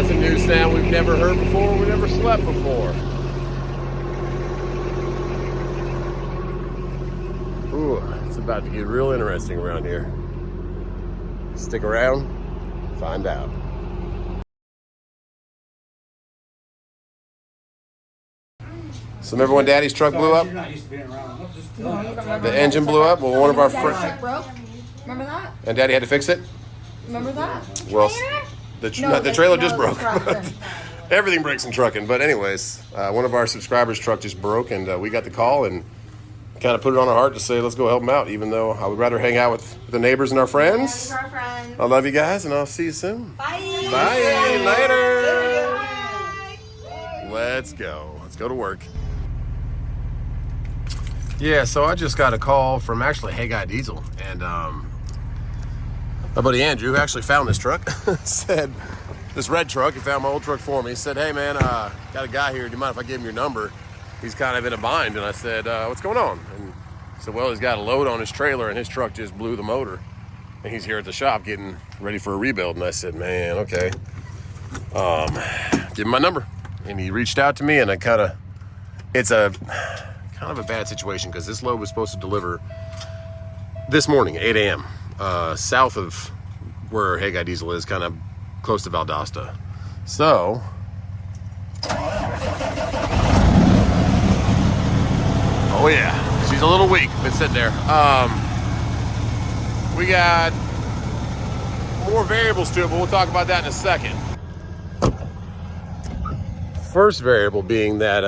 a new sound we've never heard before, we never slept before. Ooh, it's about to get real interesting around here. Stick around, find out. So remember when Daddy's truck blew up? The engine blew up? Well, one of our friends... Remember that? And Daddy had to fix it? Remember that? Well, the trailer just broke. Everything breaks in trucking. But anyways, one of our subscribers' truck just broke, and we got the call and kind of put it on our heart to say, let's go help them out, even though I would rather hang out with the neighbors and our friends. I love you guys, and I'll see you soon. Bye. Bye. Later. Let's go. Let's go to work. Yeah, so I just got a call from actually Hey Guy Diesel, and my buddy Andrew, who actually found this truck, said, this red truck, he found my old truck for me. He said, hey man, got a guy here, do you mind if I give him your number? He's kind of in a bind. And I said, what's going on? And he said, well, he's got a load on his trailer and his truck just blew the motor. And he's here at the shop getting ready for a rebuild. And I said, man, okay. Give him my number. And he reached out to me, and it's a kind of a bad situation because this load was supposed to deliver this morning, 8 a.m. South of where Hey Guy Diesel is, kind of close to Valdosta. So, oh yeah, she's a little weak, been sitting there. We got more variables to it, but we'll talk about that in a second. First variable being that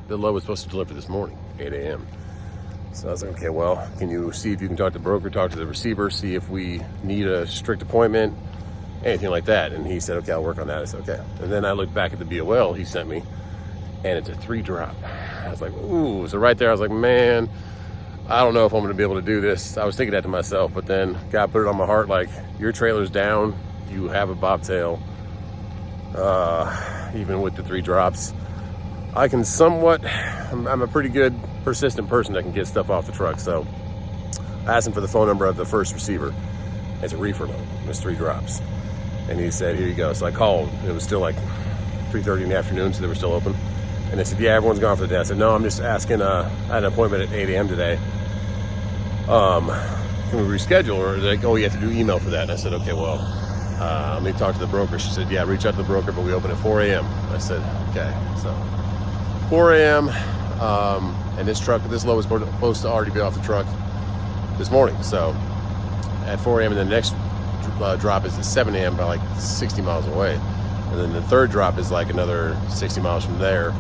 the load was supposed to deliver this morning, 8 a.m. So I was like, okay, well, can you see if you can talk to the broker, talk to the receiver, see if we need a strict appointment, anything like that. And he said, okay, I'll work on that. I said, okay. And then I looked back at the BOL he sent me, and it's a 3-drop. I was like, ooh. So right there, I was like, man, I don't know if I'm going to be able to do this. I was thinking that to myself, but then God put it on my heart, like, your trailer's down, you have a bobtail, even with the 3 drops. I can somewhat, I'm a pretty good persistent person that can get stuff off the truck. So I asked him for the phone number of the first receiver. It's a reefer load, there's 3 drops. And he said, here you go. So I called, it was still like 3:30 in the afternoon, so they were still open. And they said, yeah, everyone's gone for the day. I said, no, I'm just asking, I had an appointment at 8 a.m. today. Can we reschedule? Or they're like, oh, you have to do email for that. And I said, okay, well, let me talk to the broker. She said, yeah, reach out to the broker, but we open at 4 a.m. I said, okay, so 4 a.m. And this load was supposed to already be off the truck this morning. So at 4 a.m. and the next drop is at 7 a.m. by like 60 miles away. And then the third drop is like another 60 miles from there,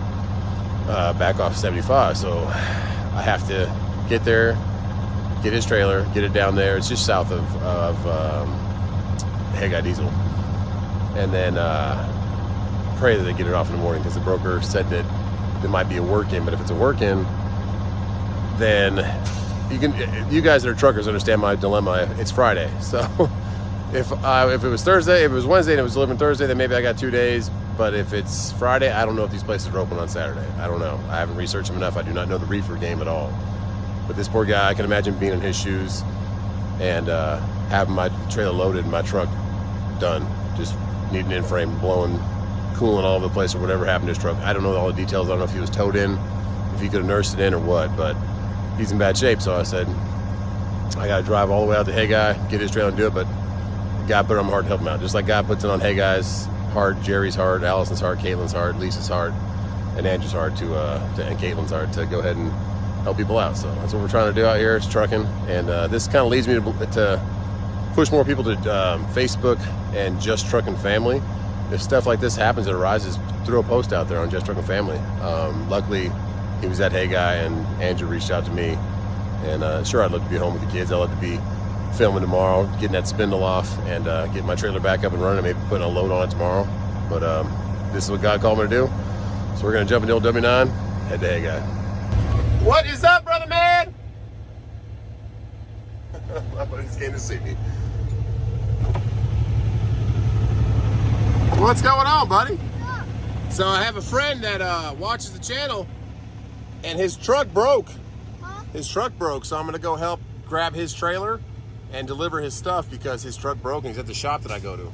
back off 75. So I have to get there, get his trailer, get it down there. It's just south of Hey Guy Diesel. And then pray that they get it off in the morning, because the broker said that it might be a work-in, but if it's a work-in, then you guys that are truckers understand my dilemma. It's Friday, so if it was Thursday, if it was Wednesday and it was delivered Thursday, then maybe I got 2 days. But if it's Friday, I don't know if these places are open on Saturday. I don't know. I haven't researched them enough. I do not know the reefer game at all. But this poor guy, I can imagine being in his shoes and having my trailer loaded and my truck done, just needing an in-frame, blowing, cooling all over the place, or whatever happened to his truck. I don't know all the details. I don't know if he was towed in, if he could have nursed it in or what, but he's in bad shape. So I said, I got to drive all the way out to Hey Guy, get his trailer and do it, but God put it on my heart to help him out. Just like God puts it on Hey Guy's heart, Jerry's heart, Allison's heart, Caitlin's heart, Lisa's heart, and Andrew's heart and Caitlin's heart to go ahead and help people out. So that's what we're trying to do out here. It's trucking, and this kind of leads me to push more people to Facebook and Just Trucking Family. If stuff like this happens, it arises, throw a post out there on Just Trucking Family. Luckily, he was at Hey Guy, and Andrew reached out to me. And sure, I'd love to be home with the kids. I'd love to be filming tomorrow, getting that spindle off, and getting my trailer back up and running, maybe putting a load on it tomorrow. But this is what God called me to do. So we're going to jump in the old W9, head to Hey Guy. What is up, brother man? My buddy's came to see me. What's going on, buddy? So I have a friend that watches the channel, and his truck broke. His truck broke, so I'm gonna go help grab his trailer and deliver his stuff because his truck broke and he's at the shop that I go to.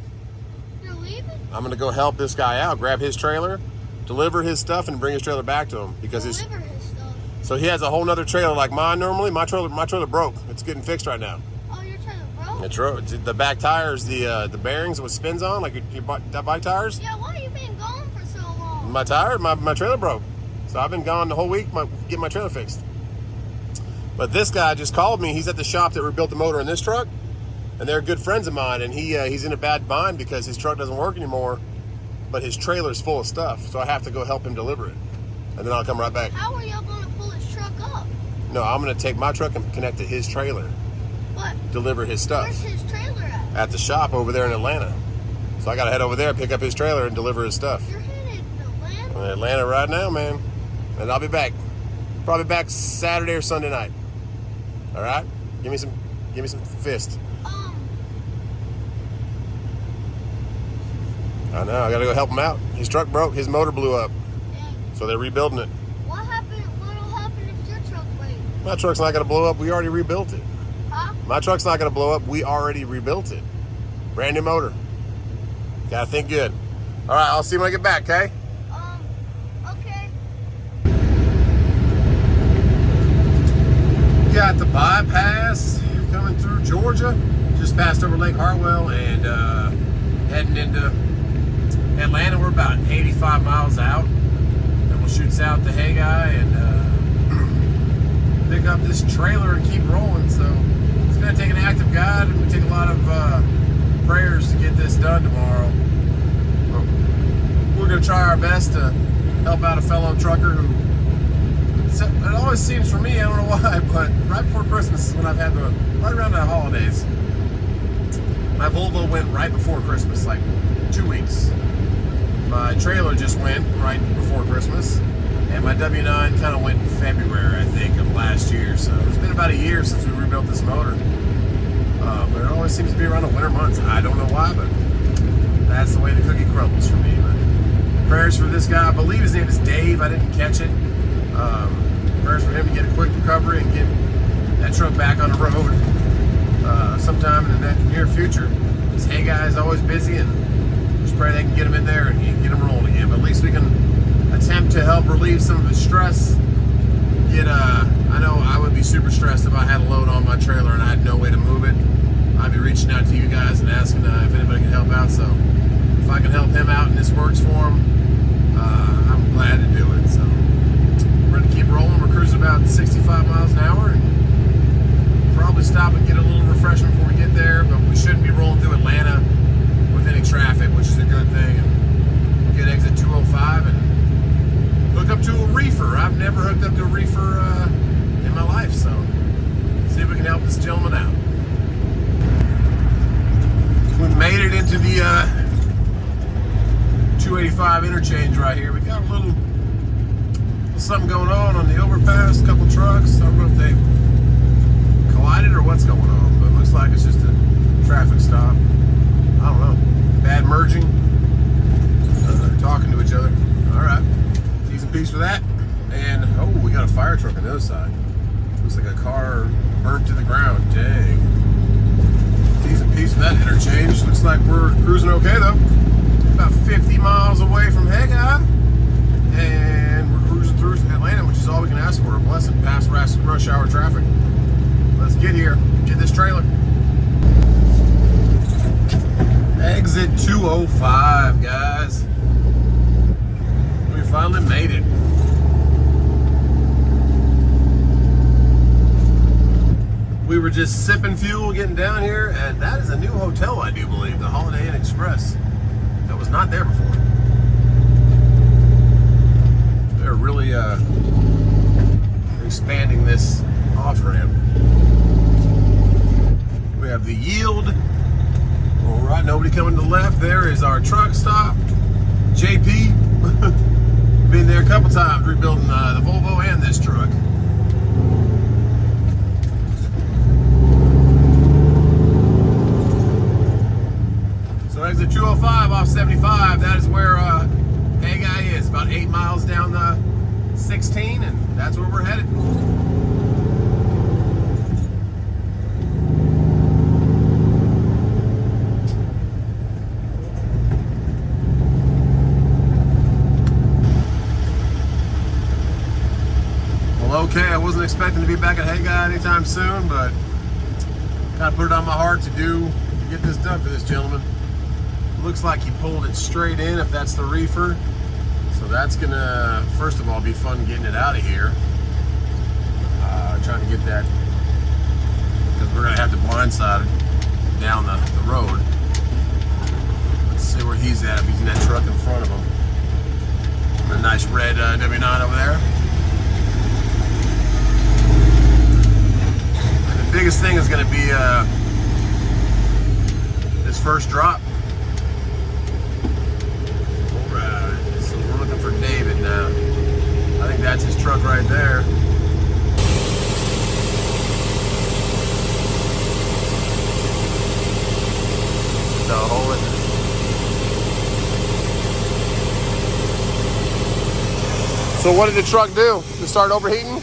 You're leaving? I'm gonna go help this guy out, grab his trailer, deliver his stuff, and bring his trailer back to him because Deliver his stuff. so he has a whole nother trailer like mine normally. My trailer broke. It's getting fixed right now. Oh, your trailer broke? The back tires, the bearings with spins on, like your bike tires. Yeah, why you been gone for so long? My trailer broke. So I've been gone the whole week getting my trailer fixed. But this guy just called me. He's at the shop that rebuilt the motor in this truck. And they're good friends of mine. And he's in a bad bind because his truck doesn't work anymore. But his trailer's full of stuff. So I have to go help him deliver it. And then I'll come right back. How are y'all going to pull his truck up? No, I'm going to take my truck and connect to his trailer. What? Deliver his stuff. Where's his trailer at? At the shop over there in Atlanta. So I got to head over there, pick up his trailer, and deliver his stuff. You're headed to Atlanta? I'm in Atlanta right now, man. And I'll be back. Probably back Saturday or Sunday night. All right? Give me some fist. I know, I gotta go help him out. His truck broke, his motor blew up. Dang. So they're rebuilding it. What'll happen if your truck breaks? My truck's not gonna blow up, we already rebuilt it. Huh? My truck's not gonna blow up, we already rebuilt it. Brand new motor. Gotta think good. All right, I'll see you when I get back, okay? Okay. Got the bypass coming through Georgia. Just passed over Lake Hartwell and heading into Atlanta. We're about 85 miles out. Then we'll shoot south to Haggai and pick up this trailer and keep rolling. So it's going to take an active guide and we take a lot of prayers to get this done tomorrow. We're going to try our best to help out a fellow trucker who, it always seems for me, I don't know why, but right before Christmas is when I've had right around the holidays. My Volvo went right before Christmas, like 2 weeks. My trailer just went right before Christmas. And my W9 kind of went in February, I think, of last year. So it's been about a year since we rebuilt this motor. But it always seems to be around the winter months. I don't know why, but that's the way the cookie crumbles for me. But prayers for this guy. I believe his name is Dave. I didn't catch it. Prayers for him to get a quick recovery and get that truck back on the road sometime in the near future. This Haggai is always busy, and just pray they can get him in there and get him rolling again. But at least we can attempt to help relieve some of his stress. I know I would be super stressed if I had a load on my trailer and I had no way to move it. I'd be reaching out to you guys and asking if anybody can help out. So if I can help him out and this works for him, I'm glad to do it. So we're going to keep rolling. We're cruising about 65 miles an hour. And probably stop and get a little refreshment before we get there, but we shouldn't be rolling through Atlanta with any traffic, which is a good thing. And we'll get exit 205 and hook up to a reefer. I've never hooked up to a reefer in my life, so see if we can help this gentleman out. We made it into the 285 interchange right here. We got a little something going on the overpass, a couple trucks. I don't know if they collided or what's going on, but it looks like it's just a traffic stop. I don't know. Bad merging. Talking to each other. All right. Easy piece for that. And oh, we got a fire truck on the other side. Looks like a car burnt to the ground. Dang. Decent piece for that interchange. Looks like we're cruising okay though. About 50 miles away from Haggai, and we're cruising through Atlanta, which is all we can ask for. A blessing past rush hour traffic. Let's get here, get this trailer. Exit 205, guys. We finally made it. We were just sipping fuel getting down here, and that is a new hotel, I do believe, the Holiday Inn Express. That was not there before. They're really expanding this off-ramp. We have the yield. All right, nobody coming to the left. There is our truck stop. JP. Been there a couple times rebuilding the Volvo and this truck. So exit 205 off 75, that is where Haggai is. About 8 miles down the 16, and that's where we're headed. wasn't expecting to be back at Hey Guy anytime soon, but kind of put it on my heart to get this done for this gentleman. Looks like he pulled it straight in, if that's the reefer. So that's gonna, first of all, be fun getting it out of here. Trying to get that, because we're gonna have to blindside down the road. Let's see where he's at, if he's in that truck in front of him. A nice red W9 over there. And the biggest thing is gonna be this first drop. Alright, so we're looking for David now. I think that's his truck right there. So hold it. So what did the truck do? It start overheating?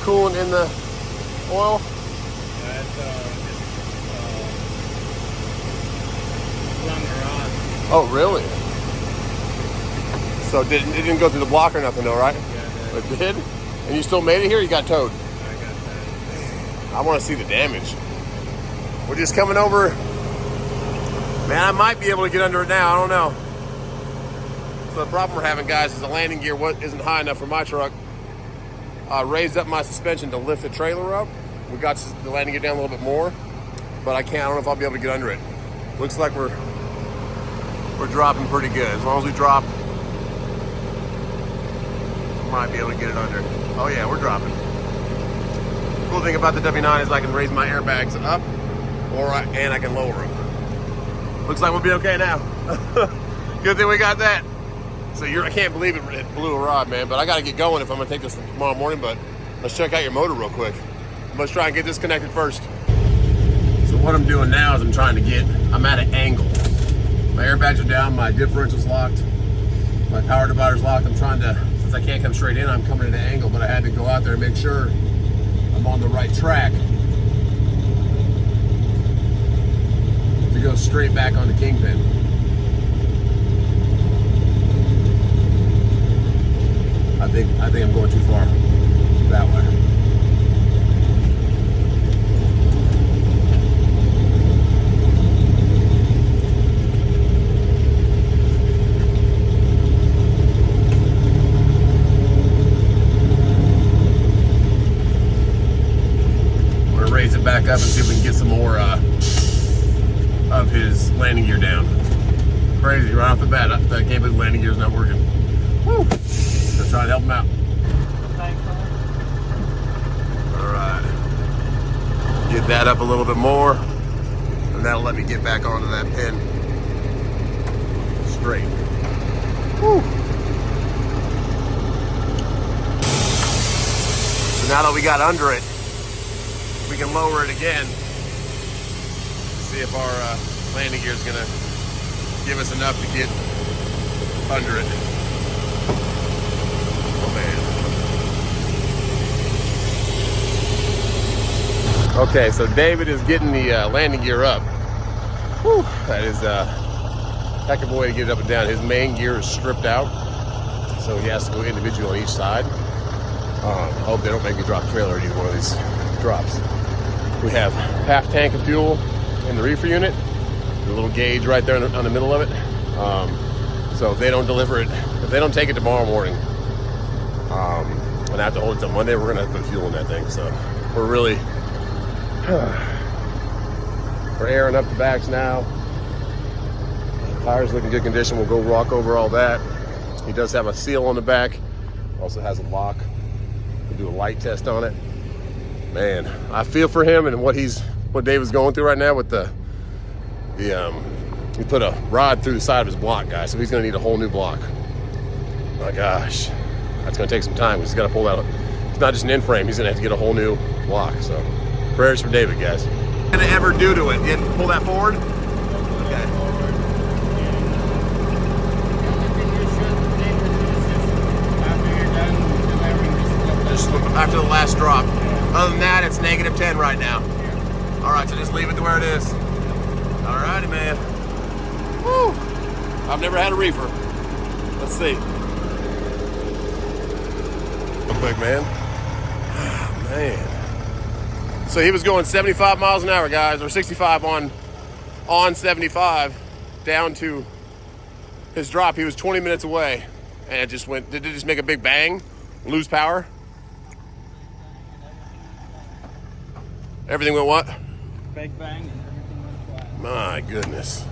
Coolant in the oil? Oh, really? So it didn't go through the block or nothing though, right? Yeah, it did. And you still made it here? Or you got towed? I got that. I want to see the damage. We're just coming over. Man, I might be able to get under it now. I don't know. So the problem we're having, guys, is the landing gear isn't high enough for my truck. Raised up my suspension to lift the trailer up. We got the landing gear down a little bit more, but I can't. I don't know if I'll be able to get under it. Looks like we're dropping pretty good. As long as we drop, we might be able to get it under. Oh yeah, we're dropping. The cool thing about the W9 is I can raise my airbags up, and I can lower them. Looks like we'll be okay now. Good thing we got that. So I can't believe it blew a rod, man, but I gotta get going if I'm gonna take this tomorrow morning, but let's check out your motor real quick. Let's try and get this connected first. So what I'm doing now is I'm at an angle. My airbags are down, my differential's locked, my power divider's locked. I'm trying to, since I can't come straight in, I'm coming at an angle, but I had to go out there and make sure I'm on the right track to go straight back on the kingpin. I think I'm going too far that way. We're gonna raise it back up and see if we can get some more of his landing gear down. Crazy, right off the bat. I can't believe the landing gear's not working. Woo. Let's try to help him out. All right. Get that up a little bit more, and that'll let me get back onto that pin straight. Woo. So now that we got under it, we can lower it again. See if our landing gear is gonna give us enough to get under it. Okay, so David is getting the landing gear up. Whew, that is a heck of a way to get it up and down. His main gear is stripped out, so he has to go individual on each side. I hope they don't make me drop the trailer at either one of these drops. We have half tank of fuel in the reefer unit, a little gauge right there on the middle of it. So if they don't deliver it, if they don't take it tomorrow morning, and I have to hold it till Monday, we're gonna have to put fuel in that thing. So we're really, we're airing up the backs now. Tires look in good condition. We'll go walk over all that. He does have a seal on the back. Also has a lock. We'll do a light test on it. Man, I feel for him and what David's going through right now with he put a rod through the side of his block, guys, so he's gonna need a whole new block. My gosh, that's gonna take some time. He's gotta pull that. It's not just an end frame. He's gonna have to get a whole new block. So prayers for David, guys. What did it ever do to it? You have to pull that forward? Okay. Just after the last drop. Other than that, it's -10 right now. All right, so just leave it to where it is. All righty, man. Woo! I've never had a reefer. Let's see. quick, man. Oh, man. So he was going 75 miles an hour, guys, or 65 on 75 down to his drop. He was 20 minutes away, and it just went. Did it just make a big bang? Lose power? Everything went what? Big bang and everything went flat. My goodness.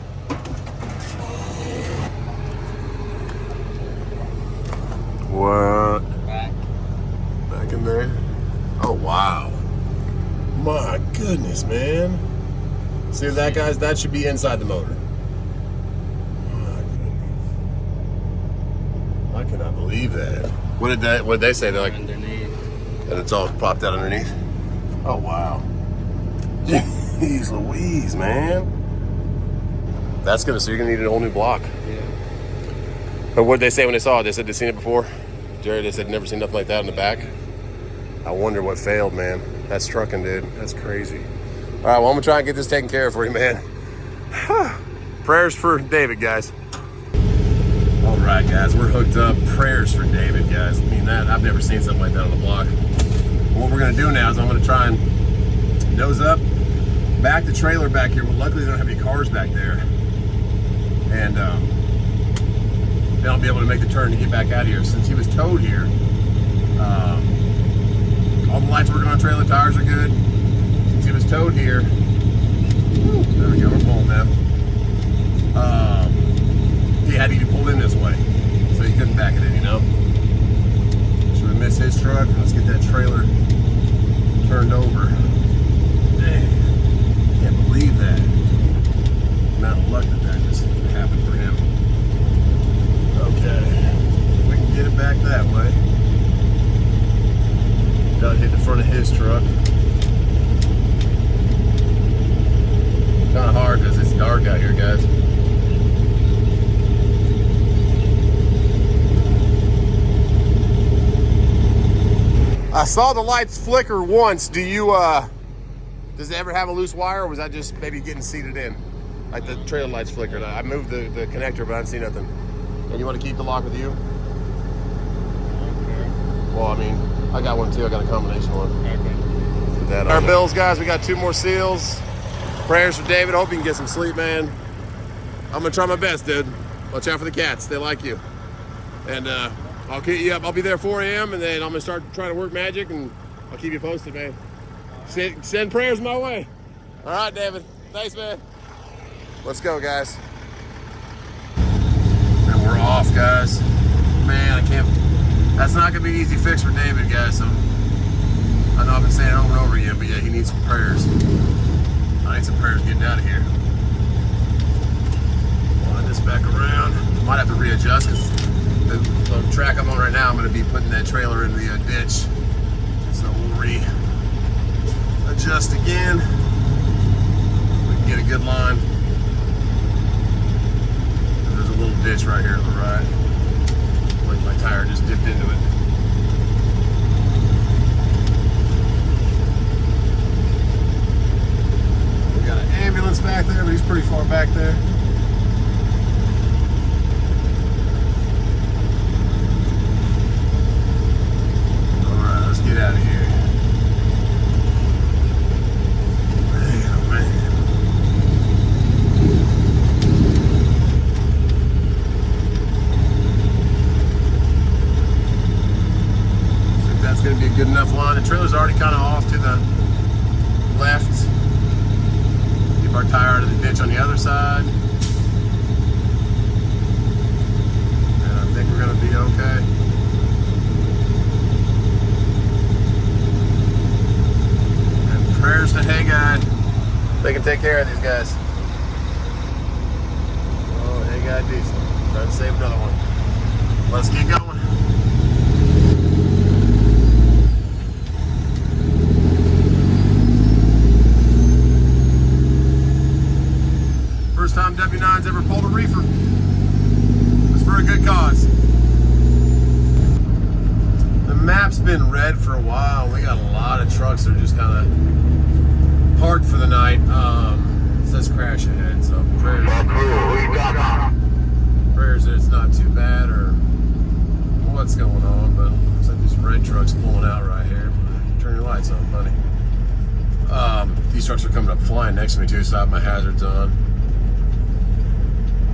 What? Back in there? Oh, wow. My goodness, man. See that, guys? That should be inside the motor. My goodness. I cannot believe that. What did they say? They're like, Underneath. and it's all popped out underneath? Oh, wow. Jeez Louise, man. So you're gonna need a whole new block. Yeah. But what did they say when they saw it? They said they'd seen it before? Jerry, they said never seen nothing like that in the back. I wonder what failed, man. That's trucking, dude. That's crazy. All right, well, I'm gonna try and get this taken care of for you, man. Prayers for David, guys. All right, guys, we're hooked up. Prayers for David, guys. I mean, that I've never seen something like that on the block. What we're gonna do now is I'm gonna try and nose up, back the trailer back here. Well, luckily they don't have any cars back there, and then I'll be able to make the turn to get back out of here. Since he was towed here, all the lights working on trailer, tires are good. Since he was towed here, there we go, we're pulling now. He had to be pulled in this way, so he couldn't back it in, you know? So we missed his truck. Let's get that trailer turned over. Dang, can't believe that. The amount of luck that just happened for him. Okay, we can get it back that way. Gotta hit the front of his truck. Kind of hard because it's dark out here, guys. I saw the lights flicker once. Does it ever have a loose wire, or was that just maybe getting seated in? Like the trailer lights flickered. I moved the connector, but I didn't see nothing. And you want to keep the lock with you? Okay. Well, I mean, I got one too. I got a combination one. Okay. Put that on. Our bills, guys, we got 2 more seals. Prayers for David. Hope you can get some sleep, man. I'm going to try my best, dude. Watch out for the cats. They like you. And I'll keep you up. I'll be there 4 a.m. and then I'm going to start trying to work magic, and I'll keep you posted, man. Send prayers my way. All right, David. Thanks, man. Let's go, guys. And we're off, guys. Man, I can't. That's not going to be an easy fix for David, guys. So I know I've been saying it over and over again, but yeah, he needs some prayers. I need some prayers getting out of here. Line this back around. Might have to readjust because the track I'm on right now, I'm going to be putting that trailer in the ditch. So we'll readjust again. We can get a good line. There's a little ditch right here to the right. Like my tire just dipped into it. We got an ambulance back there, but he's pretty far back there. Alright, let's get out of here. Man, oh man. That's going to be a good enough line. The trailer's already kind of off to the left. Keep our tire out of the ditch on the other side. And I think we're going to be okay. And prayers to Hey Guy. They can take care of these guys. Oh, Hey Guy Diesel. Trying to save another one. Let's keep going. First time W9's ever pulled a reefer. It's for a good cause. The map's been red for a while. We got a lot of trucks that are just kind of parked for the night. It says crash ahead, so prayers that it's not too bad or what's going on, but looks like this rain red truck's pulling out right here. Turn your lights on, buddy. These trucks are coming up flying next to me too, so I have my hazards on.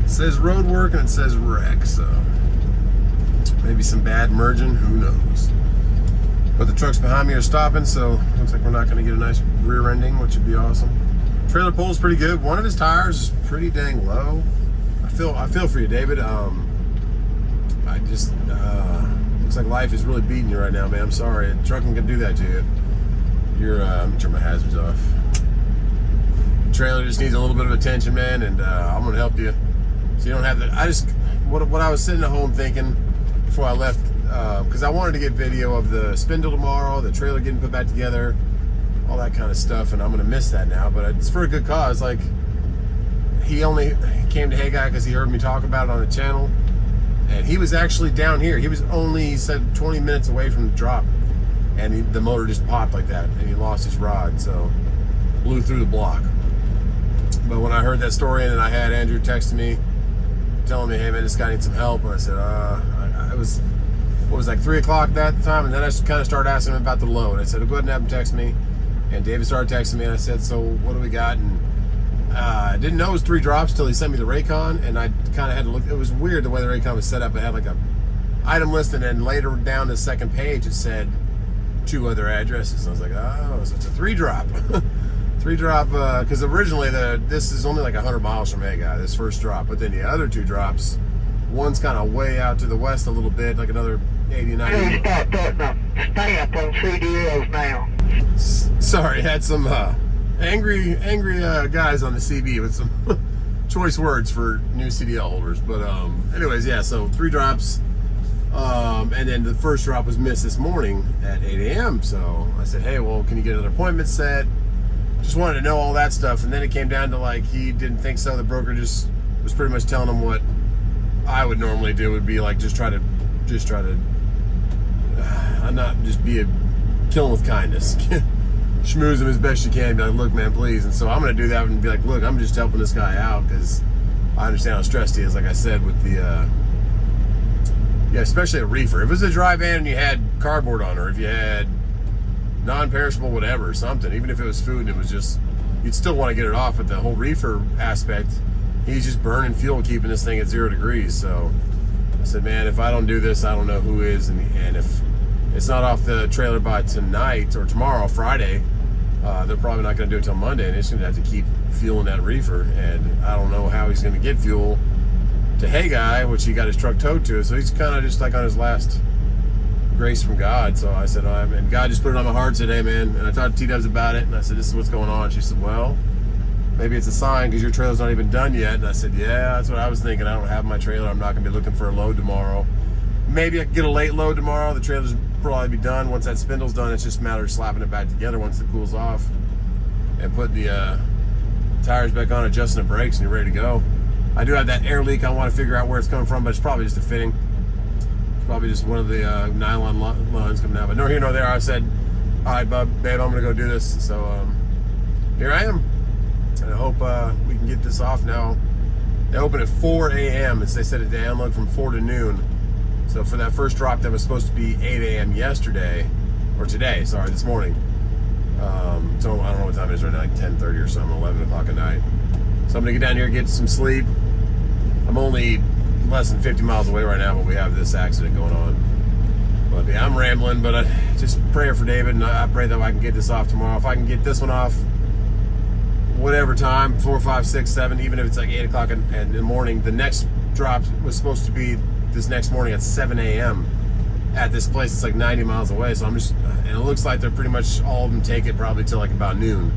It says road work and it says wreck, so maybe some bad merging, who knows. But the trucks behind me are stopping, so looks like we're not gonna get a nice rear ending, which would be awesome. Trailer pull's pretty good. One of his tires is pretty dang low. I feel for you, David. I just looks like life is really beating you right now, man. I'm sorry. Trucking can do that to you. I'm gonna turn my hazards off. The trailer just needs a little bit of attention, man, and I'm gonna help you. So you don't have to. What I was sitting at home thinking before I left, because I wanted to get video of the spindle tomorrow, the trailer getting put back together, all that kind of stuff, and I'm gonna miss that now. But it's for a good cause. Like he came to Hey Guy because he heard me talk about it on the channel, and he was actually down here. He was only, he said, 20 minutes away from the drop. And the motor just popped like that, and he lost his rod, so blew through the block. But when I heard that story, and then I had Andrew texting me, telling me, "Hey man, this guy needs some help," and I said, it was like 3 o'clock that time, and then I just kind of started asking him about the load. I said, "Go ahead and have him text me," and David started texting me, and I said, "So what do we got?" And I didn't know it was 3 drops till he sent me the Raycon, and I kind of had to look. It was weird the way the Raycon was set up. It had like a item list, and then later down the second page it said 2 other addresses. I was like, oh, so it's a 3 drop. 3 drop, because originally this is only like 100 miles from Hey Guy, this first drop, but then the other 2 drops, one's kind of way out to the west a little bit, like another 80, 90. Stop putting a stamp on CDLs now. Sorry, had some angry guys on the CB with some choice words for new CDL holders, but anyways, yeah, so 3 drops. And then the first drop was missed this morning at 8 a.m. So I said, hey, well, can you get another appointment set? Just wanted to know all that stuff. And then it came down to like, he didn't think so. The broker just was pretty much telling him what I would normally do, would be like, just try to not just be kill him with kindness. Schmooze him as best you can. Be like, look, man, please. And so I'm going to do that and be like, look, I'm just helping this guy out because I understand how stressed he is. Like I said, with the, yeah, especially a reefer. If it was a dry van and you had cardboard on, or if you had non-perishable whatever, something, even if it was food and it was just, you'd still want to get it off. But the whole reefer aspect, he's just burning fuel, keeping this thing at 0 degrees. So I said, man, if I don't do this, I don't know who is. And if it's not off the trailer by tonight or tomorrow, Friday, they're probably not going to do it till Monday, and it's going to have to keep fueling that reefer. And I don't know how he's going to get fuel to Hey Guy, which he got his truck towed to, so he's kind of just like on his last grace from God. So I said, and God just put it on my heart today, man. And I talked to T-Dubs about it, and I said, this is what's going on. She said, well, maybe it's a sign because your trailer's not even done yet. And I said, yeah, that's what I was thinking. I don't have my trailer. I'm not going to be looking for a load tomorrow. Maybe I can get a late load tomorrow. The trailer's probably be done. Once that spindle's done, it's just a matter of slapping it back together once it cools off and putting the tires back on, adjusting the brakes, and you're ready to go. I do have that air leak. I want to figure out where it's coming from, but it's probably just a fitting. It's probably just one of the nylon lines coming out. But nor here nor there. I said, all right, babe, I'm going to go do this. So here I am. And I hope we can get this off now. They open at 4 a.m. They said they unload from 4 to noon. So for that first drop that was supposed to be 8 a.m. yesterday, or today, sorry, this morning. So I don't know what time it is right now, like 10:30 or something, 11 o'clock at night. So I'm gonna get down here, get some sleep. I'm only less than 50 miles away right now, but we have this accident going on. But yeah, I'm rambling, but I just pray for David, and I pray that I can get this off tomorrow. If I can get this one off, whatever time, 4, 5, 6, 7, even if it's like 8 o'clock in the morning, the next drop was supposed to be this next morning at 7 a.m. at this place. It's like 90 miles away, so I'm just, and it looks like they're pretty much, all of them take it probably till like about noon.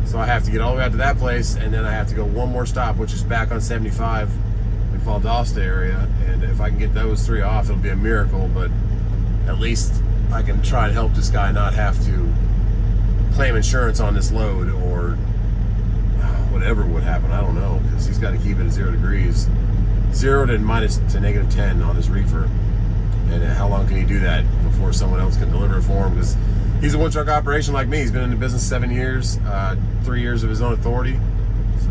So I have to get all the way out to that place, and then I have to go one more stop, which is back on 75 in Valdosta area. And if I can get those 3 off, it'll be a miracle, but at least I can try to help this guy not have to claim insurance on this load, or whatever would happen. I don't know, because he's got to keep it at 0 degrees. 0 to -10 on his reefer. And how long can he do that before someone else can deliver it for him? Because he's a one-truck operation like me. He's been in the business 7 years, 3 years of his own authority. So,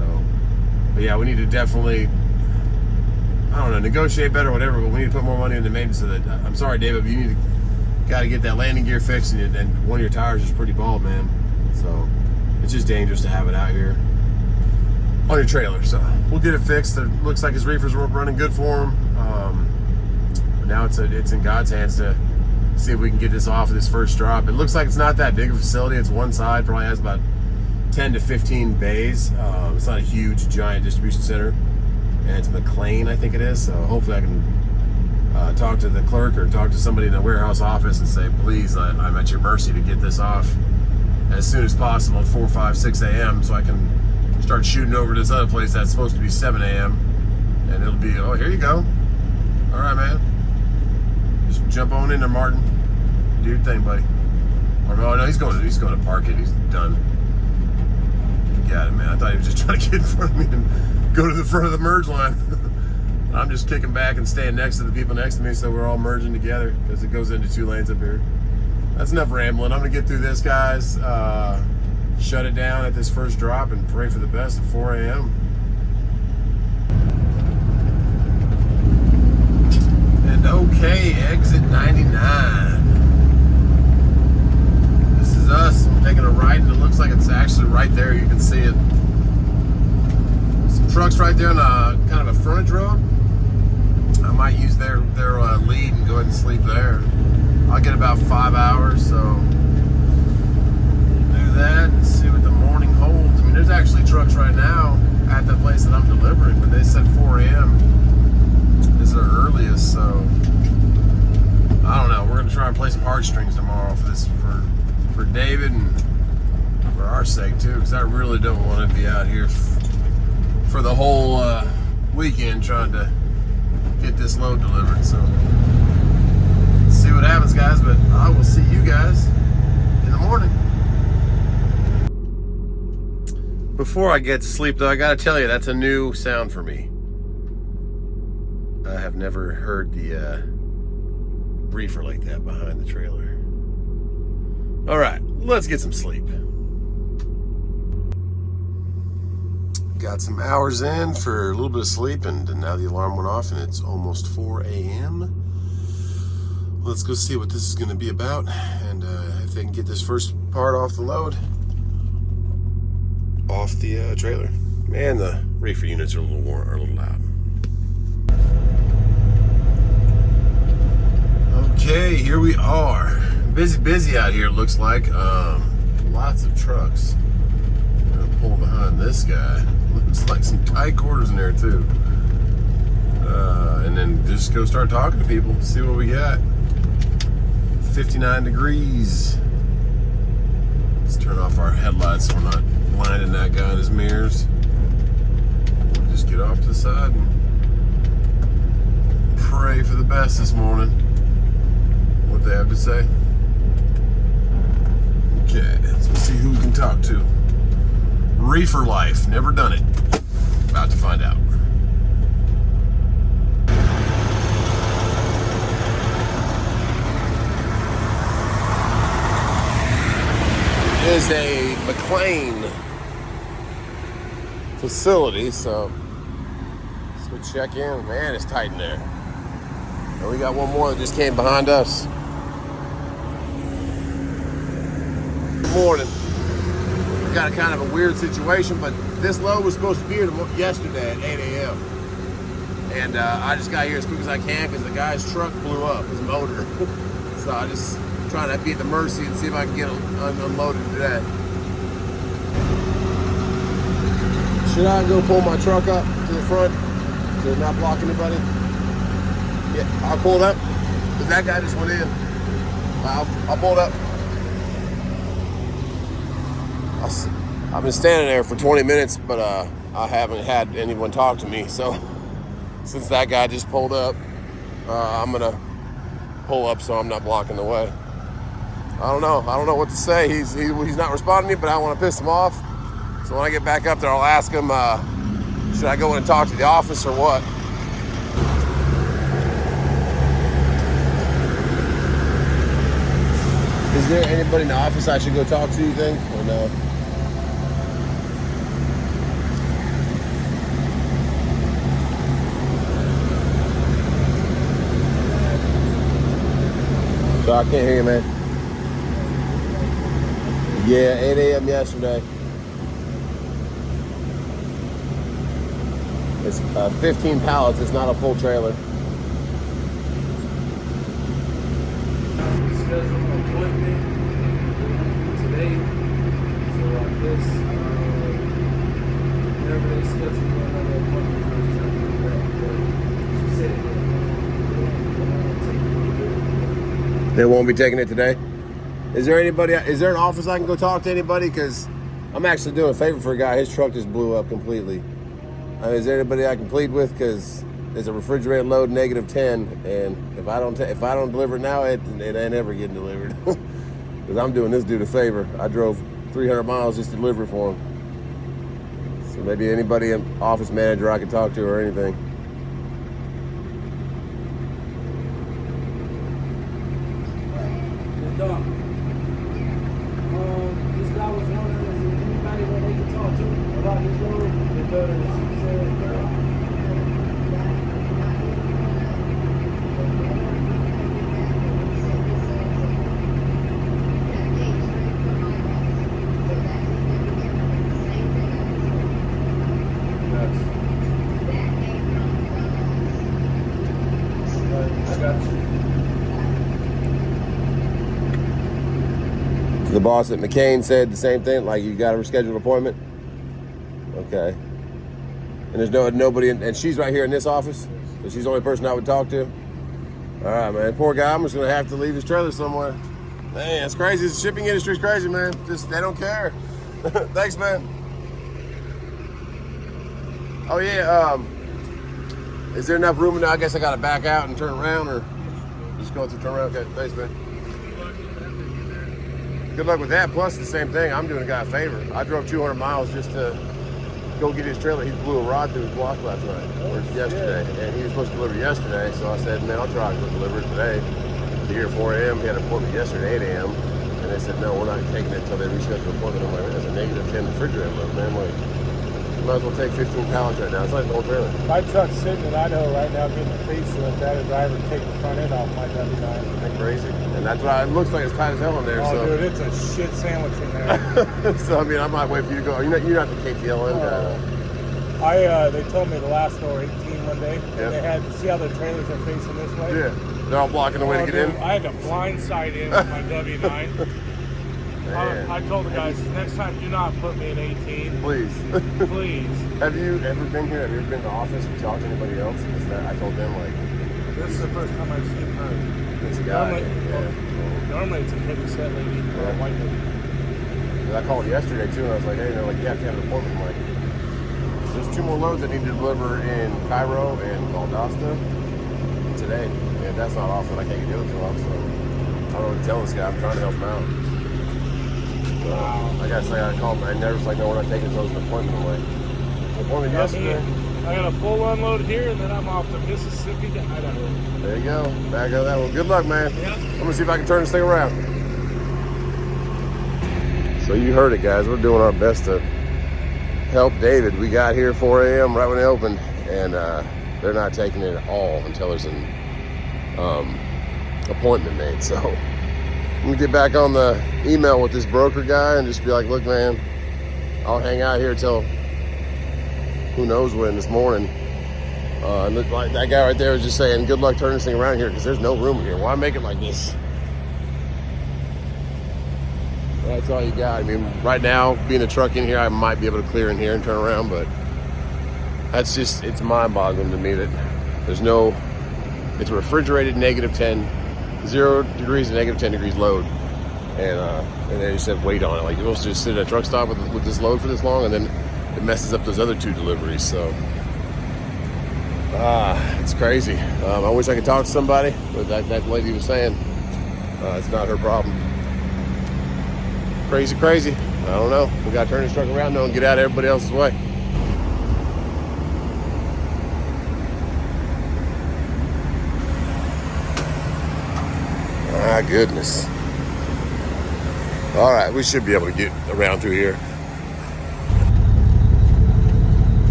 but yeah, we need to definitely, I don't know, negotiate better or whatever, but we need to put more money into maintenance. So that, I'm sorry, David, but you need to got to get that landing gear fixed, and one of your tires is pretty bald, man. So it's just dangerous to have it out here on your trailer. So we'll get it fixed. It looks like his reefers were running good for him. But now it's in God's hands to see if we can get this off of this first drop. It looks like it's not that big of a facility. It's one side, probably has about 10 to 15 bays. It's not a huge, giant distribution center. And it's McLean, I think it is. So hopefully I can talk to the clerk or talk to somebody in the warehouse office and say, please, I'm at your mercy to get this off as soon as possible at 4, 5, 6 a.m. so I can start shooting over to this other place that's supposed to be 7 a.m. And it'll be, oh, here you go. All right, man. Just jump on in there, Martin. Do your thing, buddy. Or no, he's going to park it. He's done. You got it, man. I thought he was just trying to get in front of me and go to the front of the merge line. I'm just kicking back and staying next to the people next to me, so we're all merging together because it goes into 2 lanes up here. That's enough rambling. I'm gonna get through this, guys. Shut it down at this first drop and pray for the best at 4 a.m. And okay, exit 99. This is us. I'm taking a right, and it looks like it's actually right there. You can see it. Some trucks right there on a kind of a frontage road. I might use their lead and go ahead and sleep there. I'll get about 5 hours, so do that and see what the morning holds. I mean, there's actually trucks right now at the place that I'm delivering, but they said 4 a.m. is their earliest, so I don't know. We're gonna try and play some heartstrings tomorrow for David and for our sake too, because I really don't want to be out here for the whole weekend trying to get this load delivered. So let's see what happens, guys, but I will see you guys in the morning. Before I get to sleep though, I gotta tell you, that's a new sound for me. I have never heard the reefer like that behind the trailer. All right, let's get some sleep. Got some hours in for a little bit of sleep, and now the alarm went off and it's almost 4 a.m. Let's go see what this is going to be about, and if they can get this first part off the load, off the trailer. Man, the reefer units are a little warm, or a little loud. Okay, here we are. Busy out here, it looks like. Lots of trucks. I'm gonna pull behind this guy. Looks like some tight quarters in there too. And then just go start talking to people, see what we got. 59 degrees. Let's turn off our headlights so we're not blinding that guy in his mirrors. We'll just get off to the side and pray for the best this morning. What they have to say. Okay, let's see who we can talk to. Reefer life, never done it. About to find out. It is a McLean facility, so let's go check in. Man, it's tight in there. And we got one more that just came behind us. Good morning. We got a kind of a weird situation, but this load was supposed to be here yesterday at 8 a.m. And I just got here as quick as I can because the guy's truck blew up, his motor. So I just trying to be at the mercy and see if I can get unloaded today. Should I go pull my truck up to the front to not block anybody? Yeah, I'll pull it up. Because that guy just went in. I'll pull it up. I've been standing there for 20 minutes, but I haven't had anyone talk to me. So since that guy just pulled up, I'm gonna pull up so I'm not blocking the way. I don't know what to say. He's not responding to me, but I don't want to piss him off. So when I get back up there, I'll ask him, should I go in and talk to the office or what? Is there anybody in the office I should go talk to, you think, or no? So I can't hear you, man. Yeah, 8 a.m. yesterday. It's 15 pallets. It's not a full trailer. Schedule an appointment today. So I guess whenever they schedule another appointment, I'll just have to do that. But she said They won't be taking it today. Is there anybody? Is there an office I can go talk to anybody? Because I'm actually doing a favor for a guy. His truck just blew up completely. Is there anybody I can plead with? Because there's a refrigerated load -10, and if I don't deliver it now, it ain't ever getting delivered. Because I'm doing this dude a favor. I drove 300 miles just to deliver it for him. So maybe anybody, an office manager I can talk to or anything. Done. This guy was wondering, is there anybody that they could talk to about this load? Because he said, I got you. The boss at McCain said the same thing, like you got a rescheduled appointment? Okay. And there's nobody, and she's right here in this office? So she's the only person I would talk to? All right, man. Poor guy, I'm just gonna have to leave his trailer somewhere. Man, it's crazy. The shipping industry's crazy, man. Just, they don't care. Thanks, man. Oh yeah, is there enough room now? I guess I gotta back out and turn around, or just go through turn around? Okay, thanks, man. Good luck with that. Plus, the same thing, I'm doing a guy a favor. I drove 200 miles just to go get his trailer. He blew a rod through his block last night, or yesterday, and he was supposed to deliver yesterday. So I said, man, I'll try to deliver it today. Be here at 4 a.m. He had an appointment yesterday at 8 a.m. And they said, no, we're not taking it until they reschedule the appointment. I'm like, that's a -10 refrigerator load, man. I'm like, you might as well take 15 pallets right now. It's like the whole trailer. My truck's sitting in Idaho right now getting a facelift. I had a driver take the front end off my W9. That's crazy. And that's why it looks like it's tight as hell in there. Oh, so. dude, it's a shit sandwich in there. So, I mean, I might wait for you to go. You're not the KTLM guy. They told me the last door 18 one day, and Yep. they had, see how their trailers are facing this way? Yeah. They're all blocking the way to get in. I had to blindside in with my W9. Man. I told the guys, next time do not put me in 18. Please. Please. Have you ever been here? Have you ever been to the office and talked to anybody else? Because I told them, like, This is the first time I've seen her. this guy. Normally it's a heavy set lady or a white lady. I called yesterday, too, and I was like, hey, they're like, yeah, if you have an appointment. I'm like, there's 2 more loads that need to deliver in Cairo and Valdosta today. And if that's not off, then I can't get the other 2 off. So I don't know what to tell this guy. I'm trying to help him out. Wow. I gotta say, I called him, and they're just like, no, we're not taking those an appointment. I'm like, appointment yesterday. I got a full unload here, and then I'm off to Mississippi to Idaho. There you go. Back on that one. Good luck, man. Yep. I'm gonna see if I can turn this thing around. So you heard it, guys. We're doing our best to help David. We got here 4 a.m. right when it opened, and they're not taking it at all until there's an appointment made. So I'm gonna get back on the email with this broker guy and just be like, look, man, I'll hang out here till who knows when this morning. And like that guy right there was just saying, good luck turning this thing around here because there's no room here. Why make it like this? That's all you got. I mean, right now, being a truck in here, I might be able to clear in here and turn around, but that's just, it's mind-boggling to me that there's no, it's a refrigerated -10, 0 degrees to -10 degrees load. And they just said wait on it. Like, you're supposed to just sit at a truck stop with this load for this long, and then it messes up those other 2 deliveries. So, it's crazy. I wish I could talk to somebody, but that lady was saying it's not her problem. Crazy. I don't know. We got to turn this truck around though and get out of everybody else's way. My goodness. All right, we should be able to get around through here.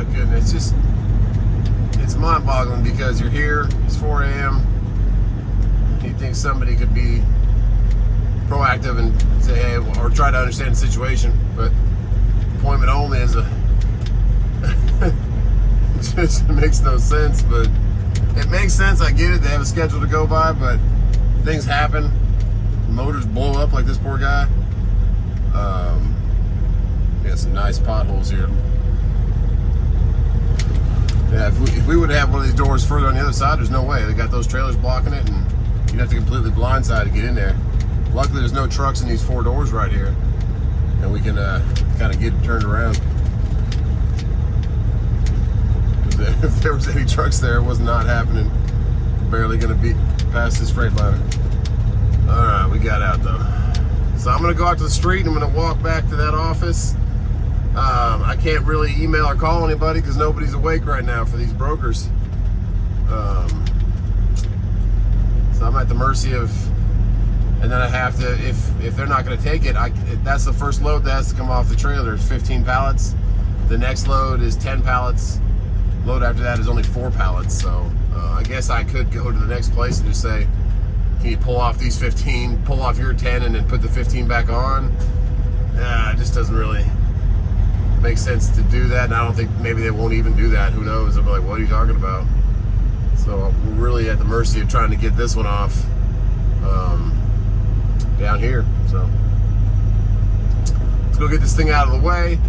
my goodness, it's mind-boggling because you're here, it's 4 a.m. You think somebody could be proactive and say, hey, or try to understand the situation, but appointment only is a it just makes no sense. But it makes sense, I get it, they have a schedule to go by, but things happen, motors blow up like this poor guy. Got some nice potholes here. Yeah, if we would have one of these doors further on the other side, there's no way. They got those trailers blocking it, and you'd have to completely blindside to get in there. Luckily, there's no trucks in these 4 doors right here, and we can kind of get it turned around. If there was any trucks there, it was not happening. Barely going to be past this Freightliner. All right, we got out though. So I'm going to go out to the street, and I'm going to walk back to that office. I can't really email or call anybody because nobody's awake right now for these brokers. So I'm at the mercy of, and then I have to, if they're not going to take it, that's the first load that has to come off the trailer. It's 15 pallets. The next load is 10 pallets. Load after that is only 4 pallets. So I guess I could go to the next place and just say, can you pull off these 15, pull off your 10, and then put the 15 back on? It just doesn't really make sense to do that, and I don't think maybe they won't even do that. Who knows? I'll be like, what are you talking about? So we're really at the mercy of trying to get this one off down here. So let's go get this thing out of the way.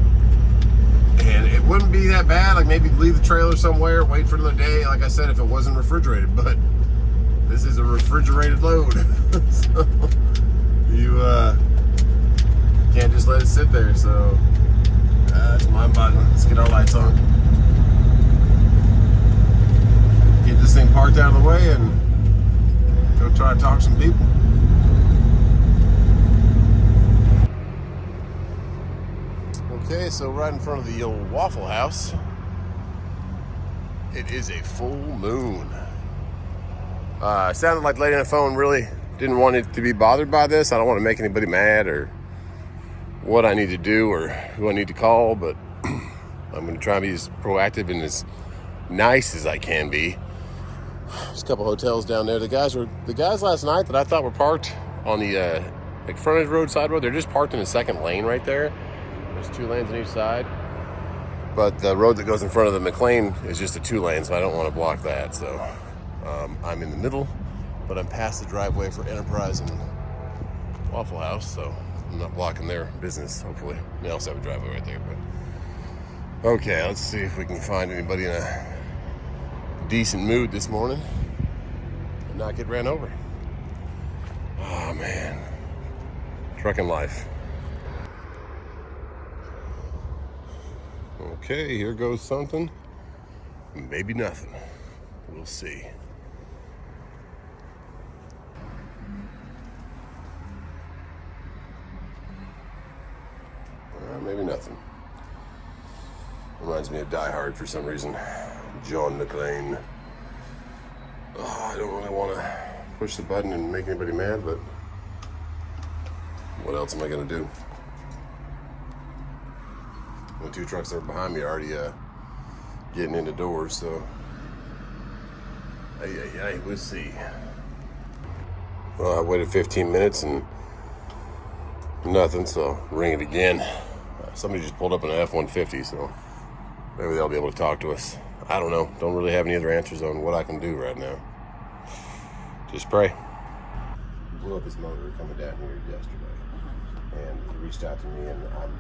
And it wouldn't be that bad, like maybe leave the trailer somewhere, wait for another day, like I said, if it wasn't refrigerated. But this is a refrigerated load. So you can't just let it sit there. So that's mind-boggling. Let's get our lights on. Get this thing parked out of the way and go try to talk to some people. Okay, so right in front of the old Waffle House, it is a full moon. It sounded like the lady on the phone really didn't want it to be bothered by this. I don't want to make anybody mad or what I need to do or who I need to call, but I'm going to try and be as proactive and as nice as I can be. There's a couple hotels down there. The guys last night that I thought were parked on the like frontage road, side road, they're just parked in the second lane right there. There's 2 lanes on each side, but the road that goes in front of the McLean is just a 2 lane, so I don't want to block that. So I'm in the middle, but I'm past the driveway for Enterprise and Waffle House, so I'm not blocking their business, hopefully. They also have a driveway right there. But okay, let's see if we can find anybody in a decent mood this morning and not get ran over. Oh man, trucking life. Okay, here goes something. Maybe nothing. We'll see. Maybe nothing. Reminds me of Die Hard for some reason. John McClane. Oh, I don't really want to push the button and make anybody mad, but what else am I going to do? The 2 trucks that are behind me are already getting into doors, so we'll see. Well, I waited 15 minutes and nothing, so ring it again. Somebody just pulled up in an F-150, so maybe they'll be able to talk to us. I don't know. Don't really have any other answers on what I can do right now. Just pray. He blew up his motor coming down here yesterday, and he reached out to me, and I'm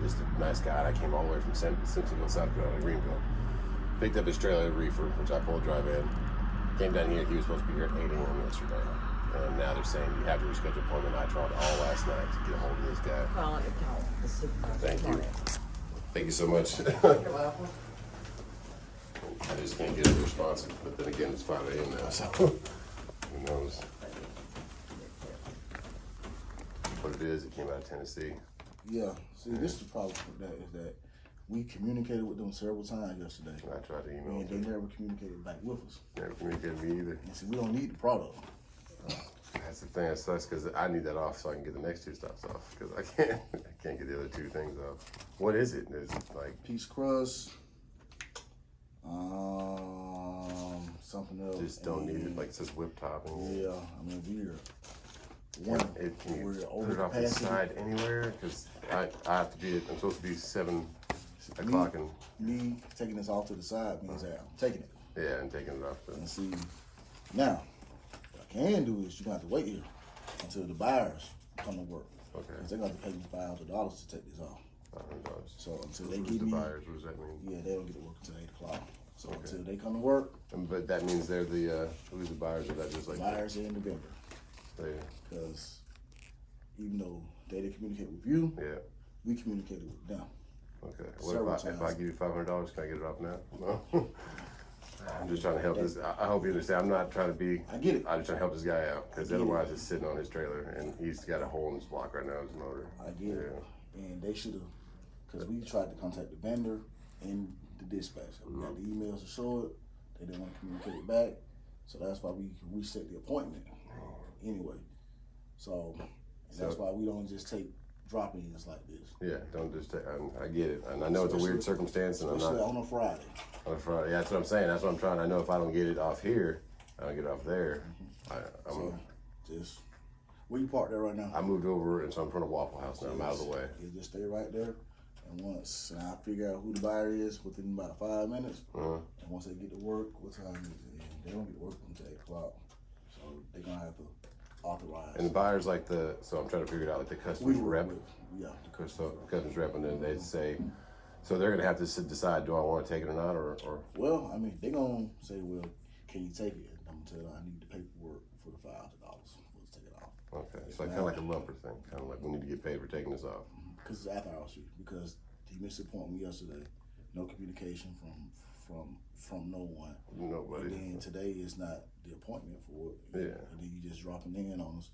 just a nice guy. I came all the way from Simpsonville, South Carolina, Greenville. Picked up his trailer at REEFER, which I pulled drive in. Came down here. He was supposed to be here at 8 a.m. yesterday. And now they're saying you have to reschedule an appointment. I tried all last night to get a hold of this guy. Thank you. Thank you so much. I just can't get a response. But then again, it's 5 a.m. now, so who knows? What it is, it came out of Tennessee. Yeah. See, this is the problem with that is that we communicated with them several times yesterday. I tried to email and they never communicated back with us. Never communicated with me either. And see, we don't need the product. That's the thing that sucks because I need that off so I can get the next 2 stops off because I can't get the other 2 things off. What is it? Is it like Peach crust, Something else. Just don't need it. Like it says whip top. And Yeah, I mean can you we're put over it off the capacity. side anywhere? Because I have to be. I'm supposed to be 7 o'clock and Me taking this off to the side means that I'm taking it. yeah, and taking it off. And see, now, what I can do is you gonna have to wait here until the buyers come to work. Okay. Because they're gonna have to pay me $500 to take this off. $500. So until they Who's give the me, buyers? What does that mean? yeah, they don't get to work until 8 o'clock. So until they come to work, But that means they're the who's the buyers? Or that just like buyers are in November. they, Because even though they didn't communicate with you, yeah. we communicated with them. Okay. Several What if I times. give you $500? Can I get it off now? No. I'm just trying to help this. I hope you understand. I'm not trying to be. I get it. I'm just trying to help this guy out because I get it. otherwise it's sitting on his trailer and he's got a hole in his block right now in his motor. I get it. And they should have, because we tried to contact the vendor and the dispatch. We got the emails to show it. They didn't want to communicate it back. So that's why we reset the appointment anyway. So that's why we don't just take drop-ins like this. Yeah, don't just take. I get it, and I know it's a weird circumstance, and I'm Especially not on a Friday. on a Friday. Yeah, that's what I'm saying. That's what I'm trying. I know if I don't get it off here, I don't get it off there. So just, where you parked there right now? I moved over, and so I'm in front of Waffle House now. I'm out of the way. You just stay right there. And once I figure out who the buyer is within about 5 minutes, and once they get to work, what time is it? And they don't get to work until 8 o'clock. So they're going to have to authorize. And the buyer's like so I'm trying to figure it out, like the customer's rep. Yeah. The customer's rep, and then they'd say, so they're gonna have to decide, do I want to take it or not, or Well, I mean, they're going to say, well, can you take it? And I'm going to tell them I need the paperwork for the $500. Let's take it off. okay, it's like kind of like a lumper thing, kind of like we need to get paid for taking this off. Because it's after hours, because he missed the appointment yesterday. No communication from no one. Nobody. And then today is not the appointment for it. Yeah. And then you just dropping in on us.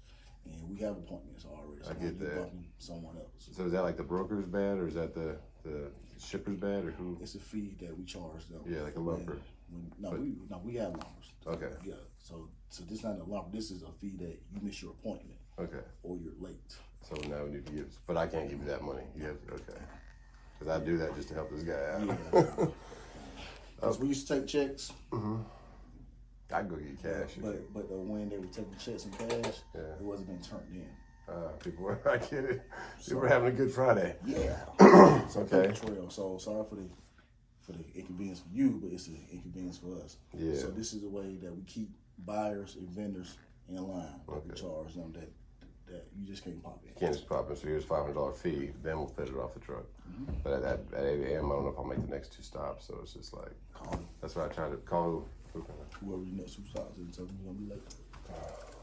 And we have appointments already. So I get now you're that. bumping someone else. So is that like the broker's bad, or is that the shipper's bad, or who? It's a fee that we charge them. Yeah, like a lumper. We have lumpers. Okay. Yeah. So this is not a lumper. This is a fee that you miss your appointment Okay. or you're late. So now we need to give, but I can't give you that money. You have okay. Because I do that just to help this guy out. Yeah. Because we used to take checks. I'd go get cash. But when they were taking checks and cash, Yeah. it wasn't being turned in. People were, I get it. People were having a good Friday. Yeah. So Okay. trail. So sorry for the inconvenience for you, but it's an inconvenience for us. Yeah. So this is a way that we keep buyers and vendors in line. Like we Okay. charge them that you just can't pop in. Can't just pop in. So here's $500 fee. Then we'll put it off the truck. But at 8 a.m., I don't know if I'll make the next 2 stops. So it's just like Call them. that's why I try to call. Whoever your next superstars and tell them you're gonna be late.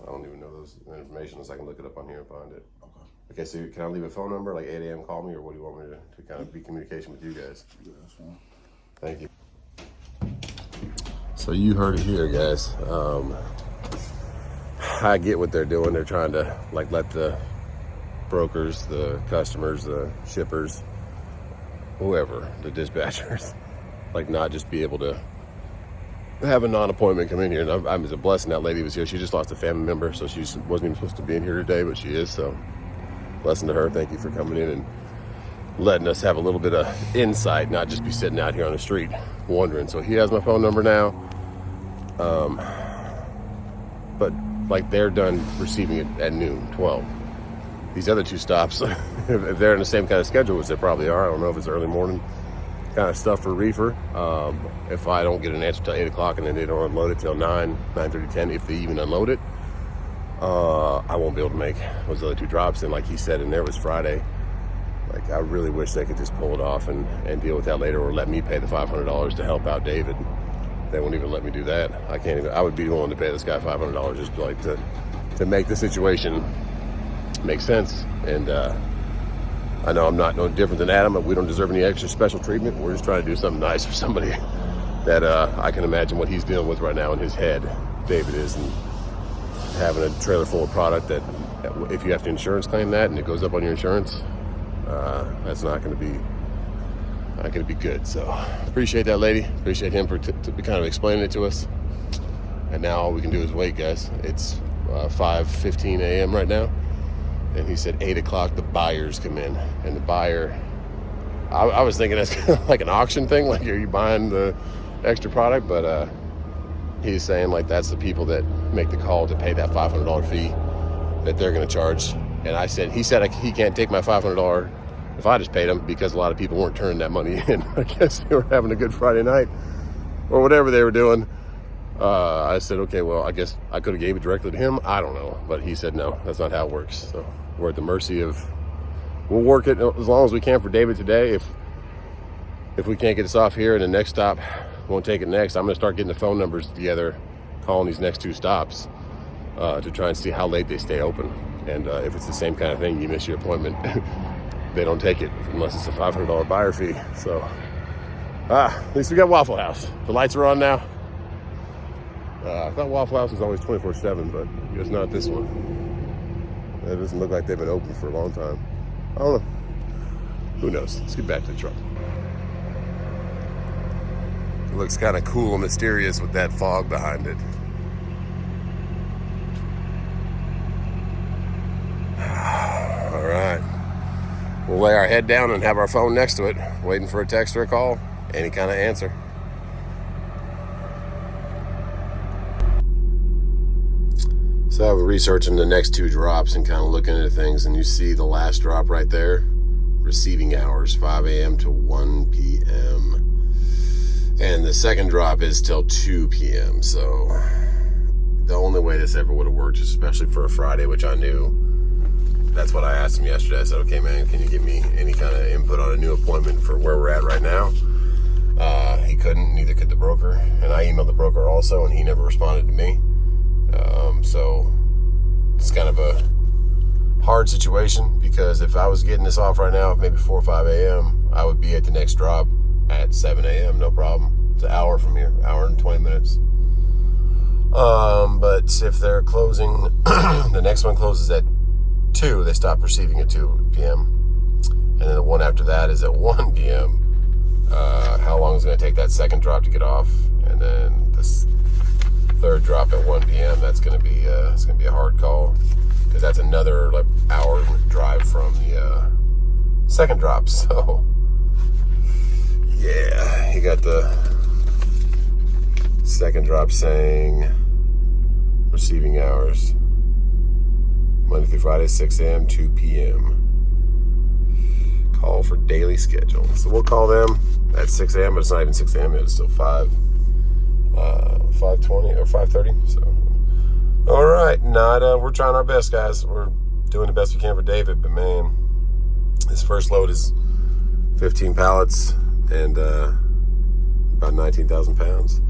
I don't even know those information unless I can look it up on here and find it. Okay. Okay, so can I leave a phone number, like 8 a.m. call me, or what do you want me to kind of be communication with you guys? Yeah, that's fine. Thank you. So you heard it here, guys. I get what they're doing. They're trying to like let the brokers, the customers, the shippers, whoever, the dispatchers, like not just be able to have a non-appointment come in here. And I'm it's a blessing that lady was here. She just lost a family member, so she wasn't even supposed to be in here today, but she is. So blessing to her. Thank you for coming in and letting us have a little bit of insight, not just be sitting out here on the street wondering. So he has my phone number now. But like they're done receiving it at noon, 12. These other 2 stops, if they're in the same kind of schedule as they probably are, I don't know if it's early morning kind of stuff for reefer. If I don't get an answer till 8 o'clock and then they don't unload it till 9:30, 10, if they even unload it, I won't be able to make those other 2 drops. And like he said, and there was Friday. Like I really wish they could just pull it off and deal with that later, or let me pay the $500 to help out David. They won't even let me do that. I can't even. I would be willing to pay this guy $500 just like to make the situation make sense. And I know I'm not no different than Adam, but we don't deserve any extra special treatment. We're just trying to do something nice for somebody that I can imagine what he's dealing with right now in his head. David is, and having a trailer full of product that if you have to insurance claim that and it goes up on your insurance, that's not going to be good. So appreciate that lady. Appreciate him for kind of explaining it to us. And now all we can do is wait, guys. It's 5:15 a.m. right now. And he said 8 o'clock the buyers come in. And the buyer, I was thinking that's kind of like an auction thing. Like, are you buying extra product, but he's saying like that's the people that make the call to pay that $500 fee that they're going to charge. And I said, he said he can't take my $500 if I just paid him, because a lot of people weren't turning that money in. I guess they were having a good Friday night or whatever they were doing. I said, okay, well, I guess I could have gave it directly to him. I don't know. But he said, no, that's not how it works. So we're at the mercy of, we'll work it as long as we can for David today. If we can't get us off here and the next stop won't take it next, I'm going to start getting the phone numbers together, calling these next 2 stops to try and see how late they stay open. And if it's the same kind of thing, you miss your appointment, they don't take it unless it's a $500 buyer fee. So at least we got Waffle House. The lights are on now. I thought Waffle House was always 24/7, but it's not this one. It doesn't look like they've been open for a long time. I don't know. Who knows? Let's get back to the truck. It looks kind of cool and mysterious with that fog behind it. All right. We'll lay our head down and have our phone next to it, waiting for a text or a call, any kind of answer. So I was researching the next 2 drops and kind of looking at things, and you see the last drop right there, receiving hours, 5 a.m. to 1 p.m. And the second drop is till 2 p.m. So the only way this ever would have worked, especially for a Friday, which I knew, that's what I asked him yesterday. I said, okay, man, can you give me any kind of input on a new appointment for where we're at right now? He couldn't, neither could the broker. And I emailed the broker also, and he never responded to me. So it's kind of a hard situation, because if I was getting this off right now, maybe 4 or 5 a.m., I would be at the next drop at 7 a.m., no problem. It's an hour from here, hour and 20 minutes. But if they're closing, the next one closes at 2, they stop receiving at 2 p.m. And then the one after that is at 1 p.m. How long is it going to take that second drop to get off? And then this third drop at 1 p.m. That's going to be it's going to be a hard call, because that's another like hour drive from the second drop. So yeah, you got the second drop saying receiving hours Monday through Friday, 6 a.m. 2 p.m. Call for daily schedule. So we'll call them at 6 a.m., but it's not even 6 a.m. yet. It's still 5:20 or 5:30. So, all right, we're trying our best, guys. We're doing the best we can for David, but man, his first load is 15 pallets and about 19,000 pounds.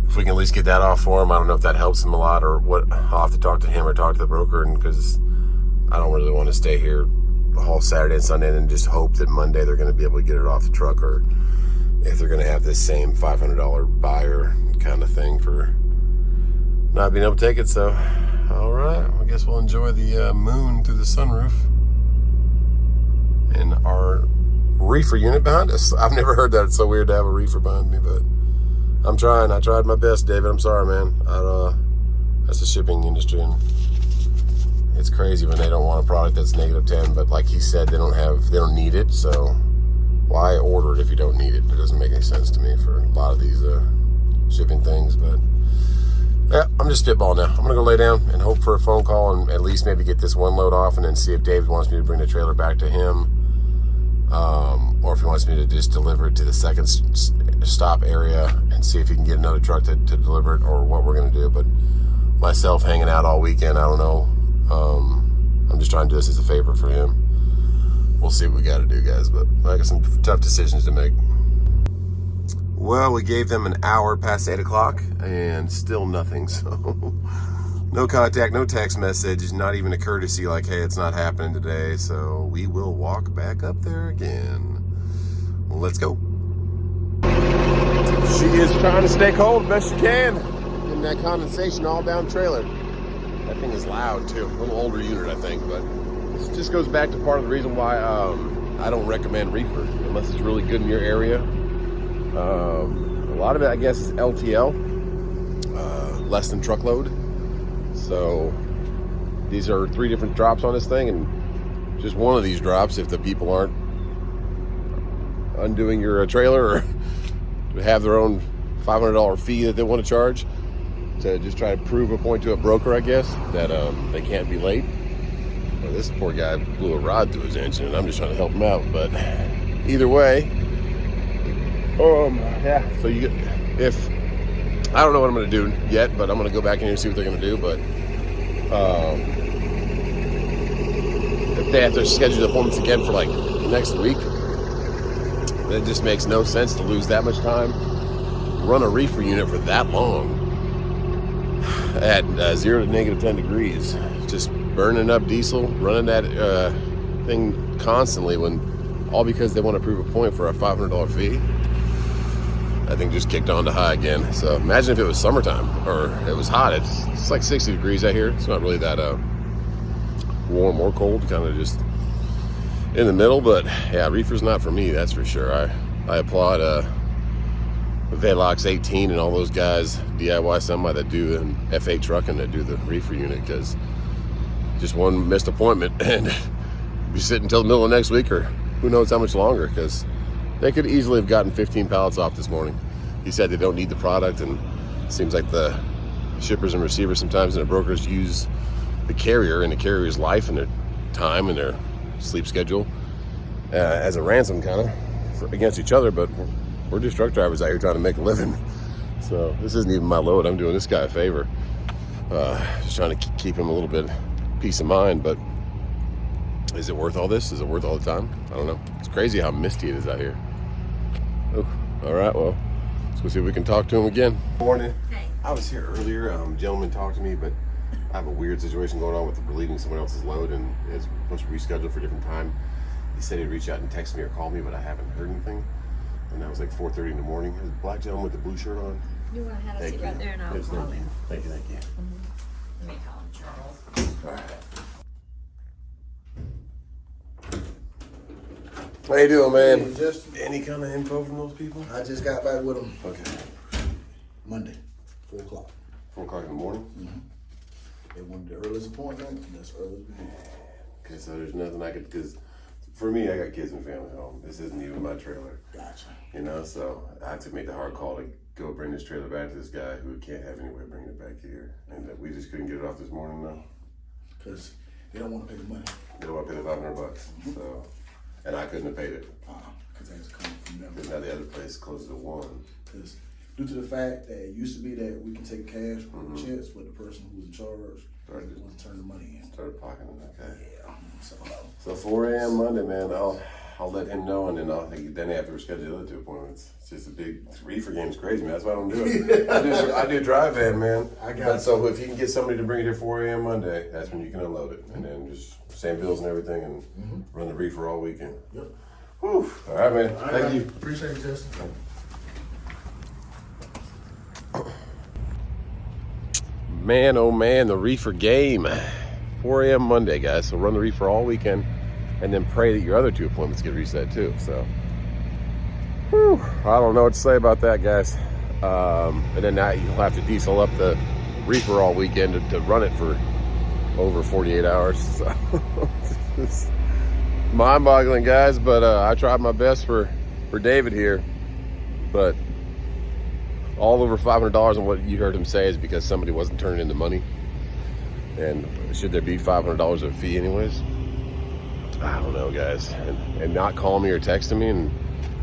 If we can at least get that off for him, I don't know if that helps him a lot or what. I'll have to talk to him or talk to the broker, and because I don't really want to stay here all Saturday and Sunday and just hope that Monday they're going to be able to get it off the truck, or if they're going to have this same $500 buyer kind of thing for not being able to take it. So, all right, I guess we'll enjoy the moon through the sunroof and our reefer unit behind us. I've never heard that. It's so weird to have a reefer behind me, but I'm trying. I tried my best, David. I'm sorry, man. That's the shipping industry, and it's crazy when they don't want a product that's -10, but like he said, they don't need it, so why order it if you don't need it? It doesn't make any sense to me for a lot of these shipping things. But yeah, I'm just spitballing now. I'm gonna go lay down and hope for a phone call and at least maybe get this one load off, and then see if David wants me to bring the trailer back to him, or if he wants me to just deliver it to the second stop area and see if he can get another truck to deliver it, or what we're gonna do. But myself hanging out all weekend, I don't know. I'm just trying to do this as a favor for him. We'll see what we got to do, guys, but I got some tough decisions to make. Well, we gave them an hour past 8 o'clock and still nothing. So no contact, no text message, not even a courtesy like, hey, it's not happening today. So we will walk back up there again. Let's go. She is trying to stay cold best she can. Getting that condensation all down trailer. That thing is loud too. A little older unit, I think, but this just goes back to part of the reason why I don't recommend reefer unless it's really good in your area. A lot of it, I guess, is LTL, less than truckload. So these are 3 different drops on this thing, and just one of these drops, if the people aren't undoing your trailer or have their own $500 fee that they want to charge to just try to prove a point to a broker, I guess, that they can't be late. Well, this poor guy blew a rod through his engine, and I'm just trying to help him out. But either way, yeah. So you get, if I don't know what I'm going to do yet, but I'm going to go back in here and see what they're going to do. But if they have to schedule the appointments again for like next week, it just makes no sense to lose that much time, run a reefer unit for that long at 0 to -10 degrees, just burning up diesel, running that thing constantly, when all because they want to prove a point for a $500 fee. I think just kicked on to high again. So imagine if it was summertime or it was hot. It's like 60 degrees out here. It's not really that warm or cold, kind of just in the middle. But yeah, reefer's not for me, that's for sure. I applaud Velox 18 and all those guys, DIY semi, that do an F8 trucking, that do the reefer unit, because just one missed appointment and be sitting until the middle of next week, or who knows how much longer, because they could easily have gotten 15 pallets off this morning. He said they don't need the product, and it seems like the shippers and receivers sometimes and the brokers use the carrier and the carrier's life and their time and their sleep schedule as a ransom, kind of, against each other. But we're just truck drivers out here trying to make a living. So this isn't even my load. I'm doing this guy a favor. Just trying to keep him a little bit peace of mind. But is it worth all this? Is it worth all the time? I don't know. It's crazy how misty it is out here. Oh, all right, well, let's go see if we can talk to him again. Morning. Hey. I was here earlier. Gentleman talked to me, but I have a weird situation going on with relieving someone else's load, and it's supposed to reschedule for a different time. He said he'd reach out and text me or call me, but I haven't heard anything. And that was like 4:30 in the morning. There's a black gentleman with the blue shirt on. You want to have a seat right there, and I'll Yes, call thank you. him. Thank you, thank you. Let me call him Charles. All right. How you doing, man? Hey, Justin. Any kind of info from those people? I just got back with them Okay. Monday, 4 o'clock. 4 o'clock in the morning? They wanted the earliest appointment, and that's early as we can. Okay, so there's nothing I could, because for me, I got kids and family home. This isn't even my trailer. Gotcha. You know, so I had to make the hard call to go bring this trailer back to this guy who can't have any way of bringing it back here. And we just couldn't get it off this morning, though. Because they don't want to pay the money. They don't want to pay the $500. So, and I couldn't have paid it. Because that's coming from them. Because now the other place closes at 1. Because due to the fact that it used to be that we can take cash or checks, but the person who was in charge Started wanted to turn the money in. Started pocketing it, okay. Yeah. So 4 a.m. Monday, man, I'll let him know, and then they have to reschedule the other 2 appointments. It's just a big reefer game's crazy, man. That's why I don't do it. I do drive van, man. I got But it. so if you can get somebody to bring it here 4 a.m. Monday, that's when you can unload it, and then just same bills and everything, and run the reefer all weekend. Yep. Whew. All right, man. Thank you. Appreciate it, Justin. Man, oh man, the reefer game. 4 a.m. Monday, guys. So run the reefer all weekend, and then pray that your other 2 appointments get reset too. So, whew, I don't know what to say about that, guys. And then now you'll have to diesel up the reefer all weekend to run it for over 48 hours. So it's mind-boggling, guys. But I tried my best for David here, but all over $500 on what you heard him say is because somebody wasn't turning in the money. And should there be $500 of fee anyways? I don't know, guys. And not calling me or texting me and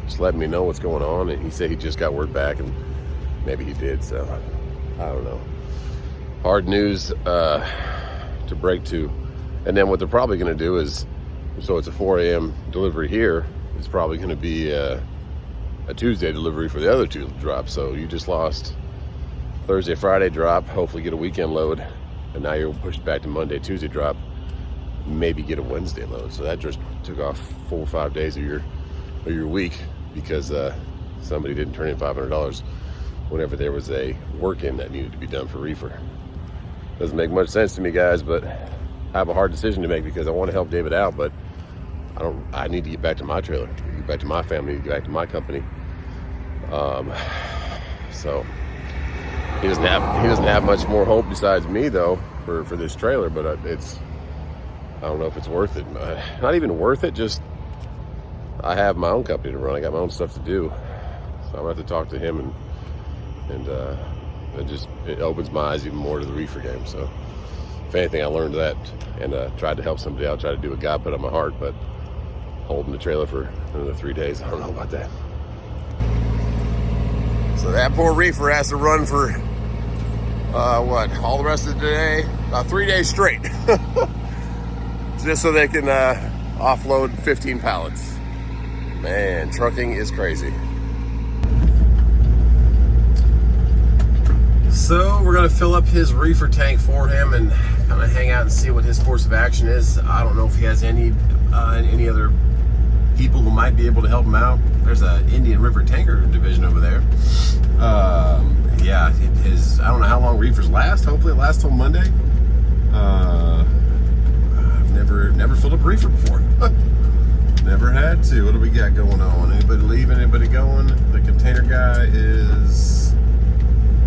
just letting me know what's going on. And he said he just got word back, and maybe he did, so I don't know. Hard news to break to. And then what they're probably going to do is, so it's a 4 a.m. delivery here, it's probably going to be a Tuesday delivery for the other 2 drops. So you just lost Thursday, Friday drop, hopefully get a weekend load, and now you're pushed back to Monday, Tuesday drop, maybe get a Wednesday load. So that just took off 4 or 5 days of your week because somebody didn't turn in $500 whenever there was a work-in that needed to be done for reefer. Doesn't make much sense to me, guys, but I have a hard decision to make because I want to help David out, but I need to get back to my trailer, get back to my family, get back to my company. So he doesn't have much more hope besides me though for this trailer, but I don't know if it's worth it. Not even worth it, just I have my own company to run. I got my own stuff to do. So I'm gonna have to talk to him and And it opens my eyes even more to the reefer game. So if anything, I learned that and tried to help somebody out, tried to do what God put on my heart, but holding the trailer for another 3 days, I don't know about that. So that poor reefer has to run for all the rest of the day? About 3 days straight. Just so they can offload 15 pallets. Man, trucking is crazy. So we're gonna fill up his reefer tank for him and kind of hang out and see what his course of action is. I don't know if he has any other people who might be able to help him out. There's an Indian River Tanker division over there. Yeah, I don't know how long reefers last. Hopefully it lasts till Monday. I've never filled up a reefer before. Never had to. What do we got going on? Anybody leaving? Anybody going? The container guy is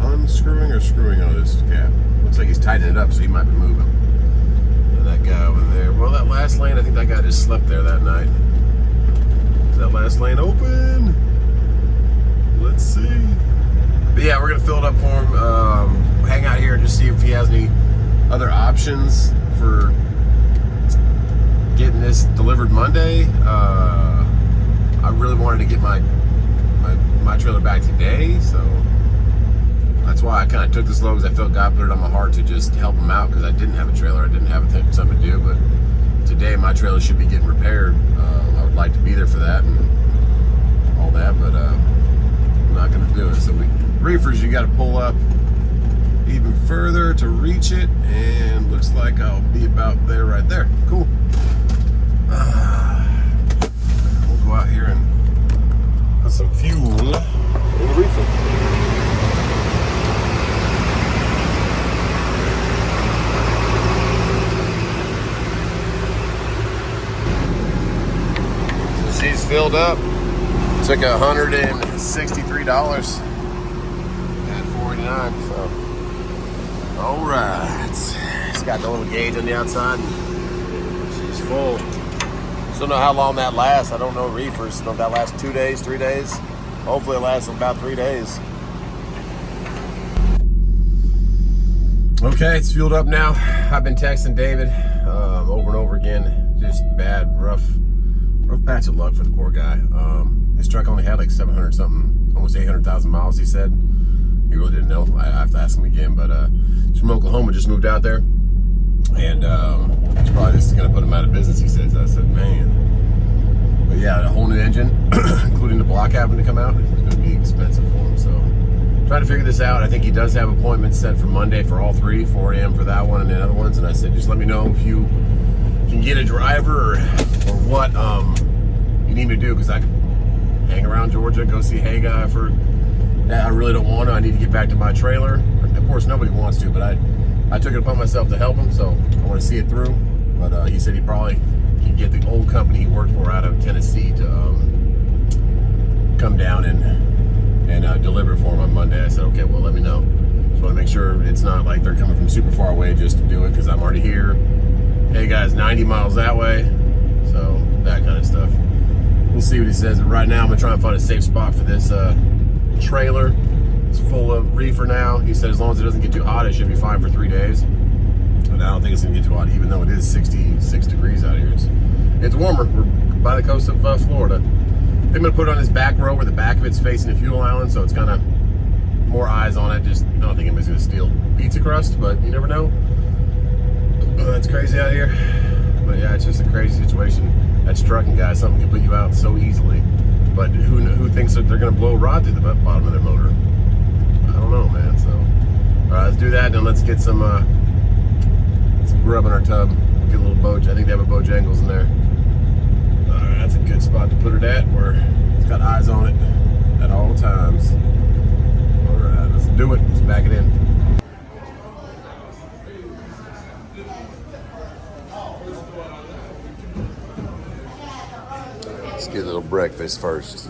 unscrewing or screwing on his cap. Looks like he's tightening it up, so he might be moving. And that guy over there. Well, that last lane, I think that guy just slept there that night. Is that last lane open? Let's see. But yeah, we're gonna fill it up for him. Hang out here and just see if he has any other options for getting this delivered Monday. I really wanted to get my trailer back today, so that's why I kind of took this load, because I felt God put it on my heart to just help him out, because I didn't have a trailer, I didn't have something to do. But today my trailer should be getting repaired. I would like to be there for that and all that, but I'm not going to do it. So reefers, you got to pull up even further to reach it, and looks like I'll be about there, right there. Cool. We'll go out here and put some fuel in the reefer. So she's filled up. Took $163 at $4.89. So, all right. It's got the little gauge on the outside. She's full. Still know how long that lasts. I don't know reefers. Don't know if that lasts 2 days, 3 days. Hopefully it lasts about 3 days. Okay, it's fueled up now. I've been texting David over and over again. Just bad, rough patch of luck for the poor guy. His truck only had like 700 something, almost 800,000 miles, he said. He really didn't know. I have to ask him again, but he's from Oklahoma, just moved out there. And it's probably just going to put him out of business, he says. I said, man. But yeah, a whole new engine, including the block having to come out, it's going to be expensive for him. So trying to figure this out. I think he does have appointments set for Monday for all three, 4 a.m. for that one and the other ones. And I said, just let me know if you can get a driver or what you need me to do, because I can hang around Georgia, go see Hey Guy for that. I really don't want to. I need to get back to my trailer. Of course, nobody wants to, but I took it upon myself to help him, so I want to see it through. But he said he probably can get the old company he worked for out of Tennessee to come down and deliver it for him on Monday. I said, okay, well, let me know. Just want to make sure it's not like they're coming from super far away just to do it, because I'm already here. Hey guys, 90 miles that way, so that kind of stuff. We'll see what he says. But right now, I'm gonna try and find a safe spot for this trailer. It's full of reefer now. He said as long as it doesn't get too hot, it should be fine for 3 days. But I don't think it's gonna get too hot, even though it is 66 degrees out here. It's warmer. We're by the coast of Florida. I'm gonna put it on his back row where the back of it's facing the fuel island, so it's kind of more eyes on it. Just, I don't think anybody's gonna steal pizza crust, but you never know. That's crazy out here. But yeah, it's just a crazy situation. That's trucking, guys. Something can put you out so easily. But who thinks that they're gonna blow a rod through the bottom of their motor? I don't know, man. So, all right, let's do that, and let's get some grub in our tub. We'll get a little Boj. I think they have a Bojangles in there. All right, that's a good spot to put it at, where it's got eyes on it at all times. All right, let's do it. Let's back it in. Let's get a little breakfast first.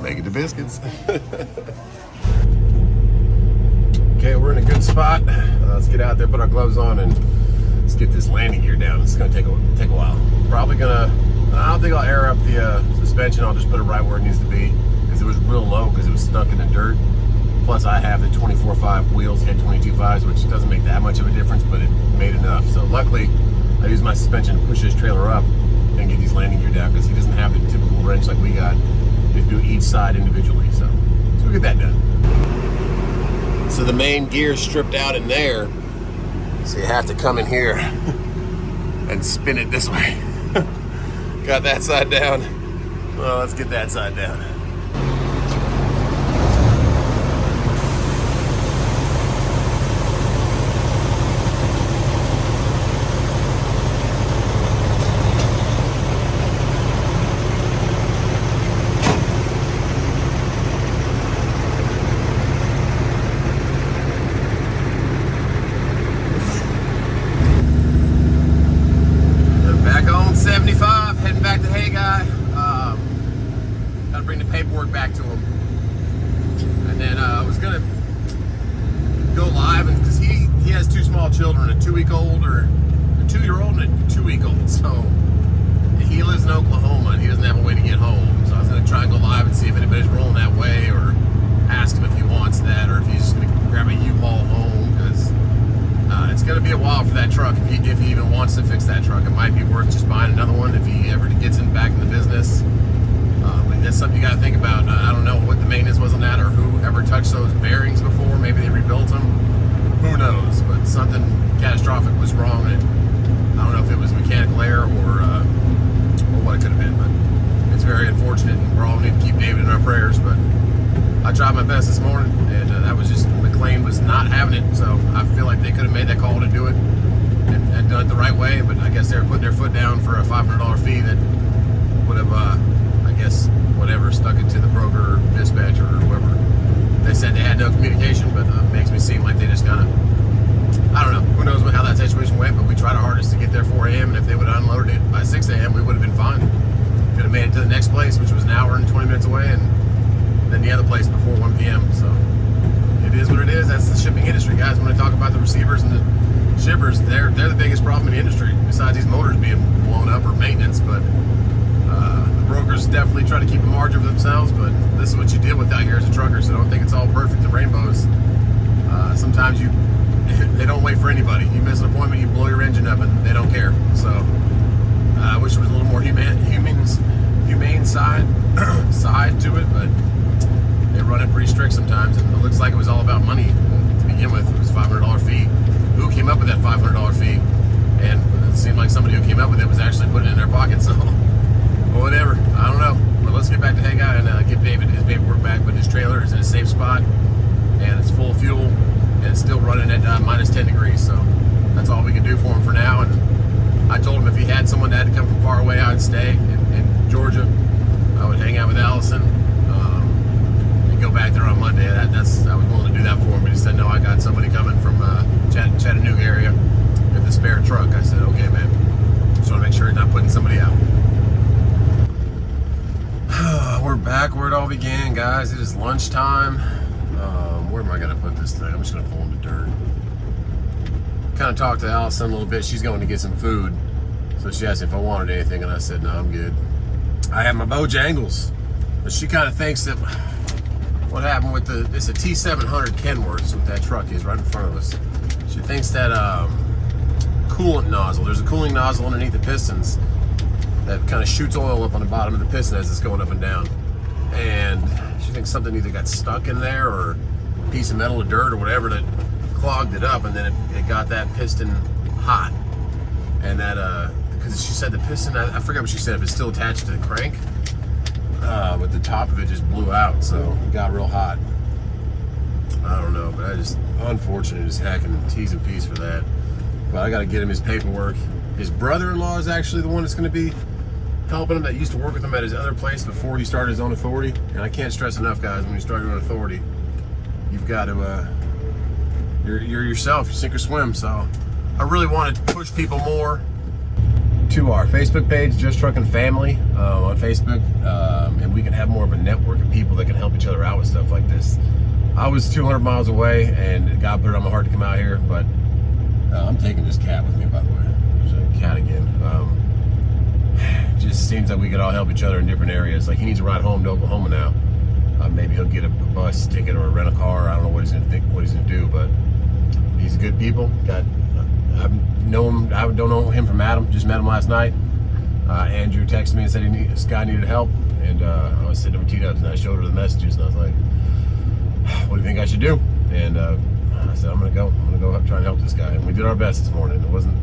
Making the biscuits. Okay, we're in a good spot. Let's get out there, put our gloves on, and let's get this landing gear down. It's gonna take a while. Probably gonna, I don't think I'll air up the suspension. I'll just put it right where it needs to be, because it was real low because it was stuck in the dirt. Plus I have the 24.5 wheels, had 22.5s, which doesn't make that much of a difference, but it made enough. So luckily I used my suspension to push this trailer up and get these landing gear down because he doesn't have the typical wrench like we got. You do each side individually, so we'll get that done. So the main gear stripped out in there, so you have to come in here and spin it this way. Got that side down. Well, let's get that side down. Back on 75, heading back to Hey Guy. Gotta bring the paperwork back to him. And then I was gonna go live, and because he has two small children, a 2-week-old or a 2-year-old and a 2-week-old. So he lives in Oklahoma and he doesn't have a way to get home. So I was gonna try and go live and see if anybody's rolling that way, or ask him if he wants that, or if he's just gonna grab a U-Haul home, because it's going to be a while for that truck if he even wants to fix that truck. It might be worth just buying another one if he ever gets back in the business. But that's something you got to think about. I don't know what the maintenance was on that, or who ever touched those bearings before. Maybe they rebuilt them. Who knows? But something catastrophic was wrong. And I don't know if it was mechanical error or what it could have been. But it's very unfortunate, and we're all need to keep David in our prayers. But I tried my best this morning, and that was just, McLean was not having it, so I feel like they could have made that call to do it and done it the right way, but I guess they were putting their foot down for a $500 fee that would have, I guess, whatever, stuck it to the broker or dispatcher or whoever. They said they had no communication, but it makes me seem like they just kind of, I don't know, who knows how that situation went, but we tried our hardest to get there 4 a.m., and if they would have unloaded it by 6 a.m., we would have been fine. Could have made it to the next place, which was an hour and 20 minutes away, and than the other place before 1 p.m. So it is what it is. That's the shipping industry, guys. When I talk about the receivers and the shippers, they're the biggest problem in the industry, besides these motors being blown up or maintenance. But the brokers definitely try to keep a margin for themselves, but this is what you deal with out here as a trucker, so don't think it's all perfect and rainbows. Sometimes they don't wait for anybody. You miss an appointment, you blow your engine up, and they don't care. So I wish there was a little more humane side to it, but they run it pretty strict sometimes, and it looks like it was all about money to begin with. It was a $500 fee. Who came up with that $500 fee? And it seemed like somebody who came up with it was actually putting it in their pocket, so whatever. I don't know. But let's get back to Hey Guy and get David his paperwork back. But his trailer is in a safe spot, and it's full of fuel, and it's still running at minus 10 degrees, so that's all we can do for him for now. And I told him if he had someone that had to come from far away, I'd stay in Georgia. I would hang out with Allison. Go back there on Monday. I was willing to do that for him, but he said, no, I got somebody coming from Chattanooga area with a spare truck. I said, okay, man. Just want to make sure he's not putting somebody out. We're back where it all began, guys. It is lunchtime. Where am I going to put this thing? I'm just going to pull in the dirt. Kind of talked to Allison a little bit. She's going to get some food. So she asked if I wanted anything, and I said, no, I'm good. I have my Bojangles. But she kind of thinks that what happened with it's a T700 Kenworth, what that truck is right in front of us. She thinks that coolant nozzle, there's a cooling nozzle underneath the pistons that kind of shoots oil up on the bottom of the piston as it's going up and down. And she thinks something either got stuck in there, or a piece of metal or dirt or whatever that clogged it up, and then it got that piston hot. And that, because she said the piston, I forget what she said, if it's still attached to the crank, but the top of it just blew out, so it got real hot. I don't know, but I just, unfortunate as heck, and T's and P's for that. But I got to get him his paperwork. His brother-in-law is actually the one that's going to be helping him, that used to work with him at his other place before he started his own authority. And I can't stress enough, guys, when you start your own authority, you've got to, you're yourself, you sink or swim. So I really want to push people more to our Facebook page, Just Trucking Family, on Facebook, and we can have more of a network of people that can help each other out with stuff like this. I was 200 miles away, and God put it on my heart to come out here, but I'm taking this cat with me, by the way. There's a cat again. It just seems like we could all help each other in different areas. Like, he needs a ride home to Oklahoma now, Maybe he'll get a bus ticket or a rental car. I don't know what he's gonna do, but he's good people. I don't know him from Adam, just met him last night. Andrew texted me and said this guy needed help, and I was sitting over T-Dubs and I showed her the messages and I was like, what do you think I should do? And I said, I'm gonna go try and help this guy. And we did our best this morning. It wasn't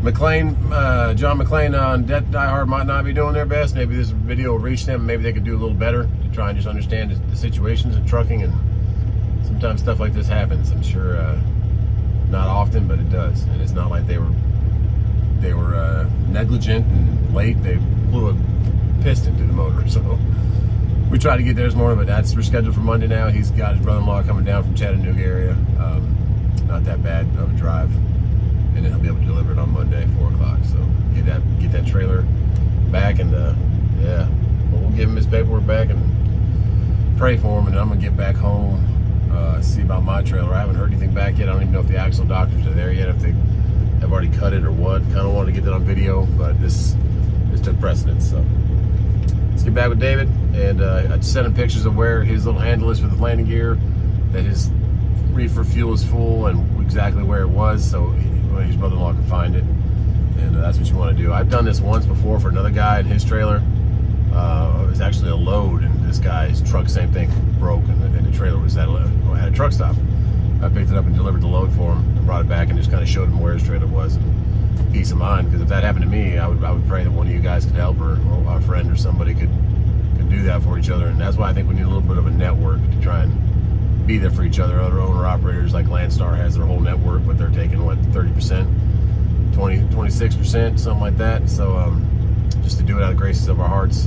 John McClain on Die Hard might not be doing their best. Maybe this video will reach them. Maybe they could do a little better to try and just understand the situations in trucking. And sometimes stuff like this happens. I'm sure not often, but it does. And it's not like they were negligent and late. They blew a piston to the motor. So we tried to get there this morning, but that's rescheduled for Monday now. He's got his brother-in-law coming down from Chattanooga area. Not that bad of a drive. And then he'll be able to deliver it on Monday, 4 o'clock. So get that trailer back, and yeah, but we'll give him his paperwork back and pray for him. And I'm gonna get back home, see about my trailer. I haven't heard anything back yet. I don't even know if the axle doctors are there yet, if they have already cut it or what. Kind of wanted to get that on video, but this took precedence. So let's get back with David, and I just sent him pictures of where his little handle is for the landing gear, that his reefer fuel is full, and exactly where it was, so his brother-in-law can find it. And that's what you want to do. I've done this once before for another guy in his trailer. It was actually a load, and this guy's truck, same thing, broke, and the trailer was at a truck stop. I picked it up and delivered the load for him and brought it back and just kind of showed him where his trailer was. And peace of mind, because if that happened to me, I would pray that one of you guys could help, or a friend or somebody could do that for each other. And that's why I think we need a little bit of a network to try and be there for each other. Other owner-operators like Landstar has their whole network, but they're taking, what, 30%, 26%, something like that. So just to do it out of the graces of our hearts.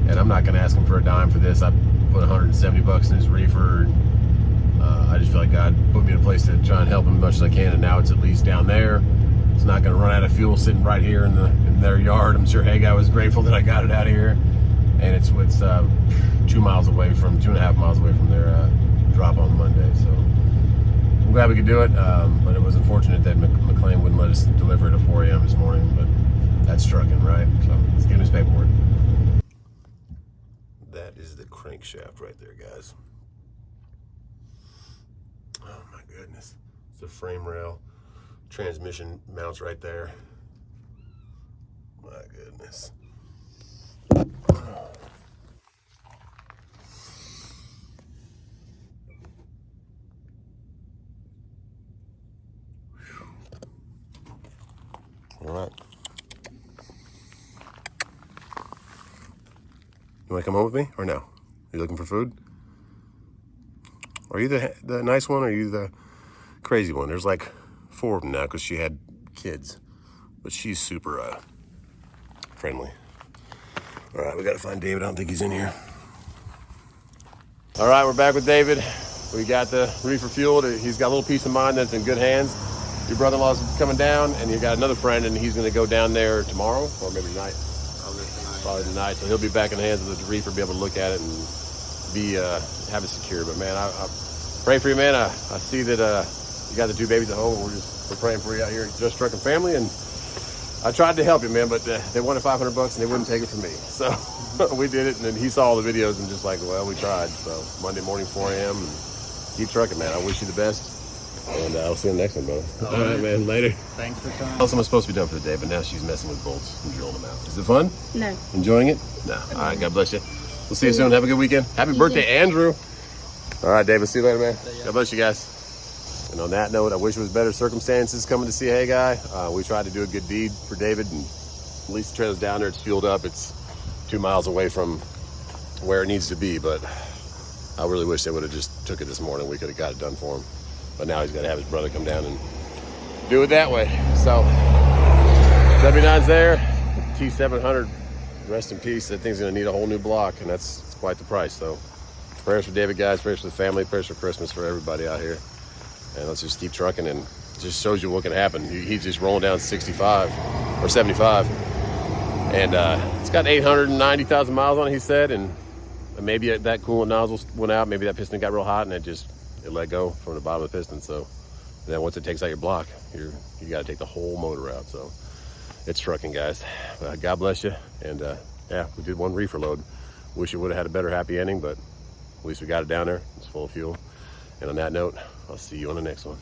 And I'm not going to ask him for a dime for this. I put $170 in his reefer. I just feel like God put me in a place to try and help him as much as I can, and now it's at least down there. It's not going to run out of fuel sitting right here in their yard. I'm sure Hey Guy was grateful that I got it out of here. And it's 2.5 miles away from their drop on Monday. So I'm glad we could do it, but it was unfortunate that McClain wouldn't let us deliver it at 4 a.m. this morning, but that's trucking, right? So let's get him his paperwork. That is the crankshaft right there, guys. Oh my goodness. It's the frame rail. Transmission mounts right there. My goodness. All right. You want to come home with me or no? Are you looking for food? Are you the nice one or are you the crazy one? There's like 4 of them now because she had kids, but she's super friendly. All right, we got to find David. I don't think he's in here. All right, we're back with David. We got the reefer fuel. He's got a little peace of mind that it's in good hands. Your brother-in-law's coming down, and you got another friend, and he's going to go down there tomorrow, or maybe tonight. Probably tonight. So he'll be back in the hands of the reefer, be able to look at it and have it secure. But man, I pray for you, man. I see that you got the 2 babies at home. We're praying for you out here, Just Trucking Family, and I tried to help you, man, but they wanted $500 and they wouldn't take it from me. So we did it, and then he saw all the videos and just like, well, we tried. So Monday morning, 4 a.m. and keep trucking, man. I wish you the best. And I'll see you next one, brother. All right, man. Later. Thanks for coming. Else I'm supposed to be done for the day, but now she's messing with bolts and drilling them out. Is it fun? No. Enjoying it? No. All right. God bless you. We'll see you soon. Have a good weekend. Happy birthday, Andrew. All right, David. See you later, man. God bless you guys. And on that note, I wish it was better circumstances coming to see Hey Guy. We tried to do a good deed for David, and at least the trailer's down there. It's fueled up. It's 2 miles away from where it needs to be, but I really wish they would have just took it this morning. We could have got it done for him. But now he's got to have his brother come down and do it that way. So, 79's there. T700, rest in peace. That thing's going to need a whole new block, and that's quite the price. So, prayers for David, guys. Prayers for the family. Prayers for Christmas for everybody out here. And let's just keep trucking, and it just shows you what can happen. He's just rolling down 65 or 75. And it's got 890,000 miles on it, he said. And maybe that coolant nozzle went out. Maybe that piston got real hot, and it let go from the bottom of the piston. So then once it takes out your block, you got to take the whole motor out. So it's trucking, guys. God bless you. And yeah, we did 1 reefer load. Wish it would have had a better happy ending, but at least we got it down there. It's full of fuel. And on that note, I'll see you on the next one.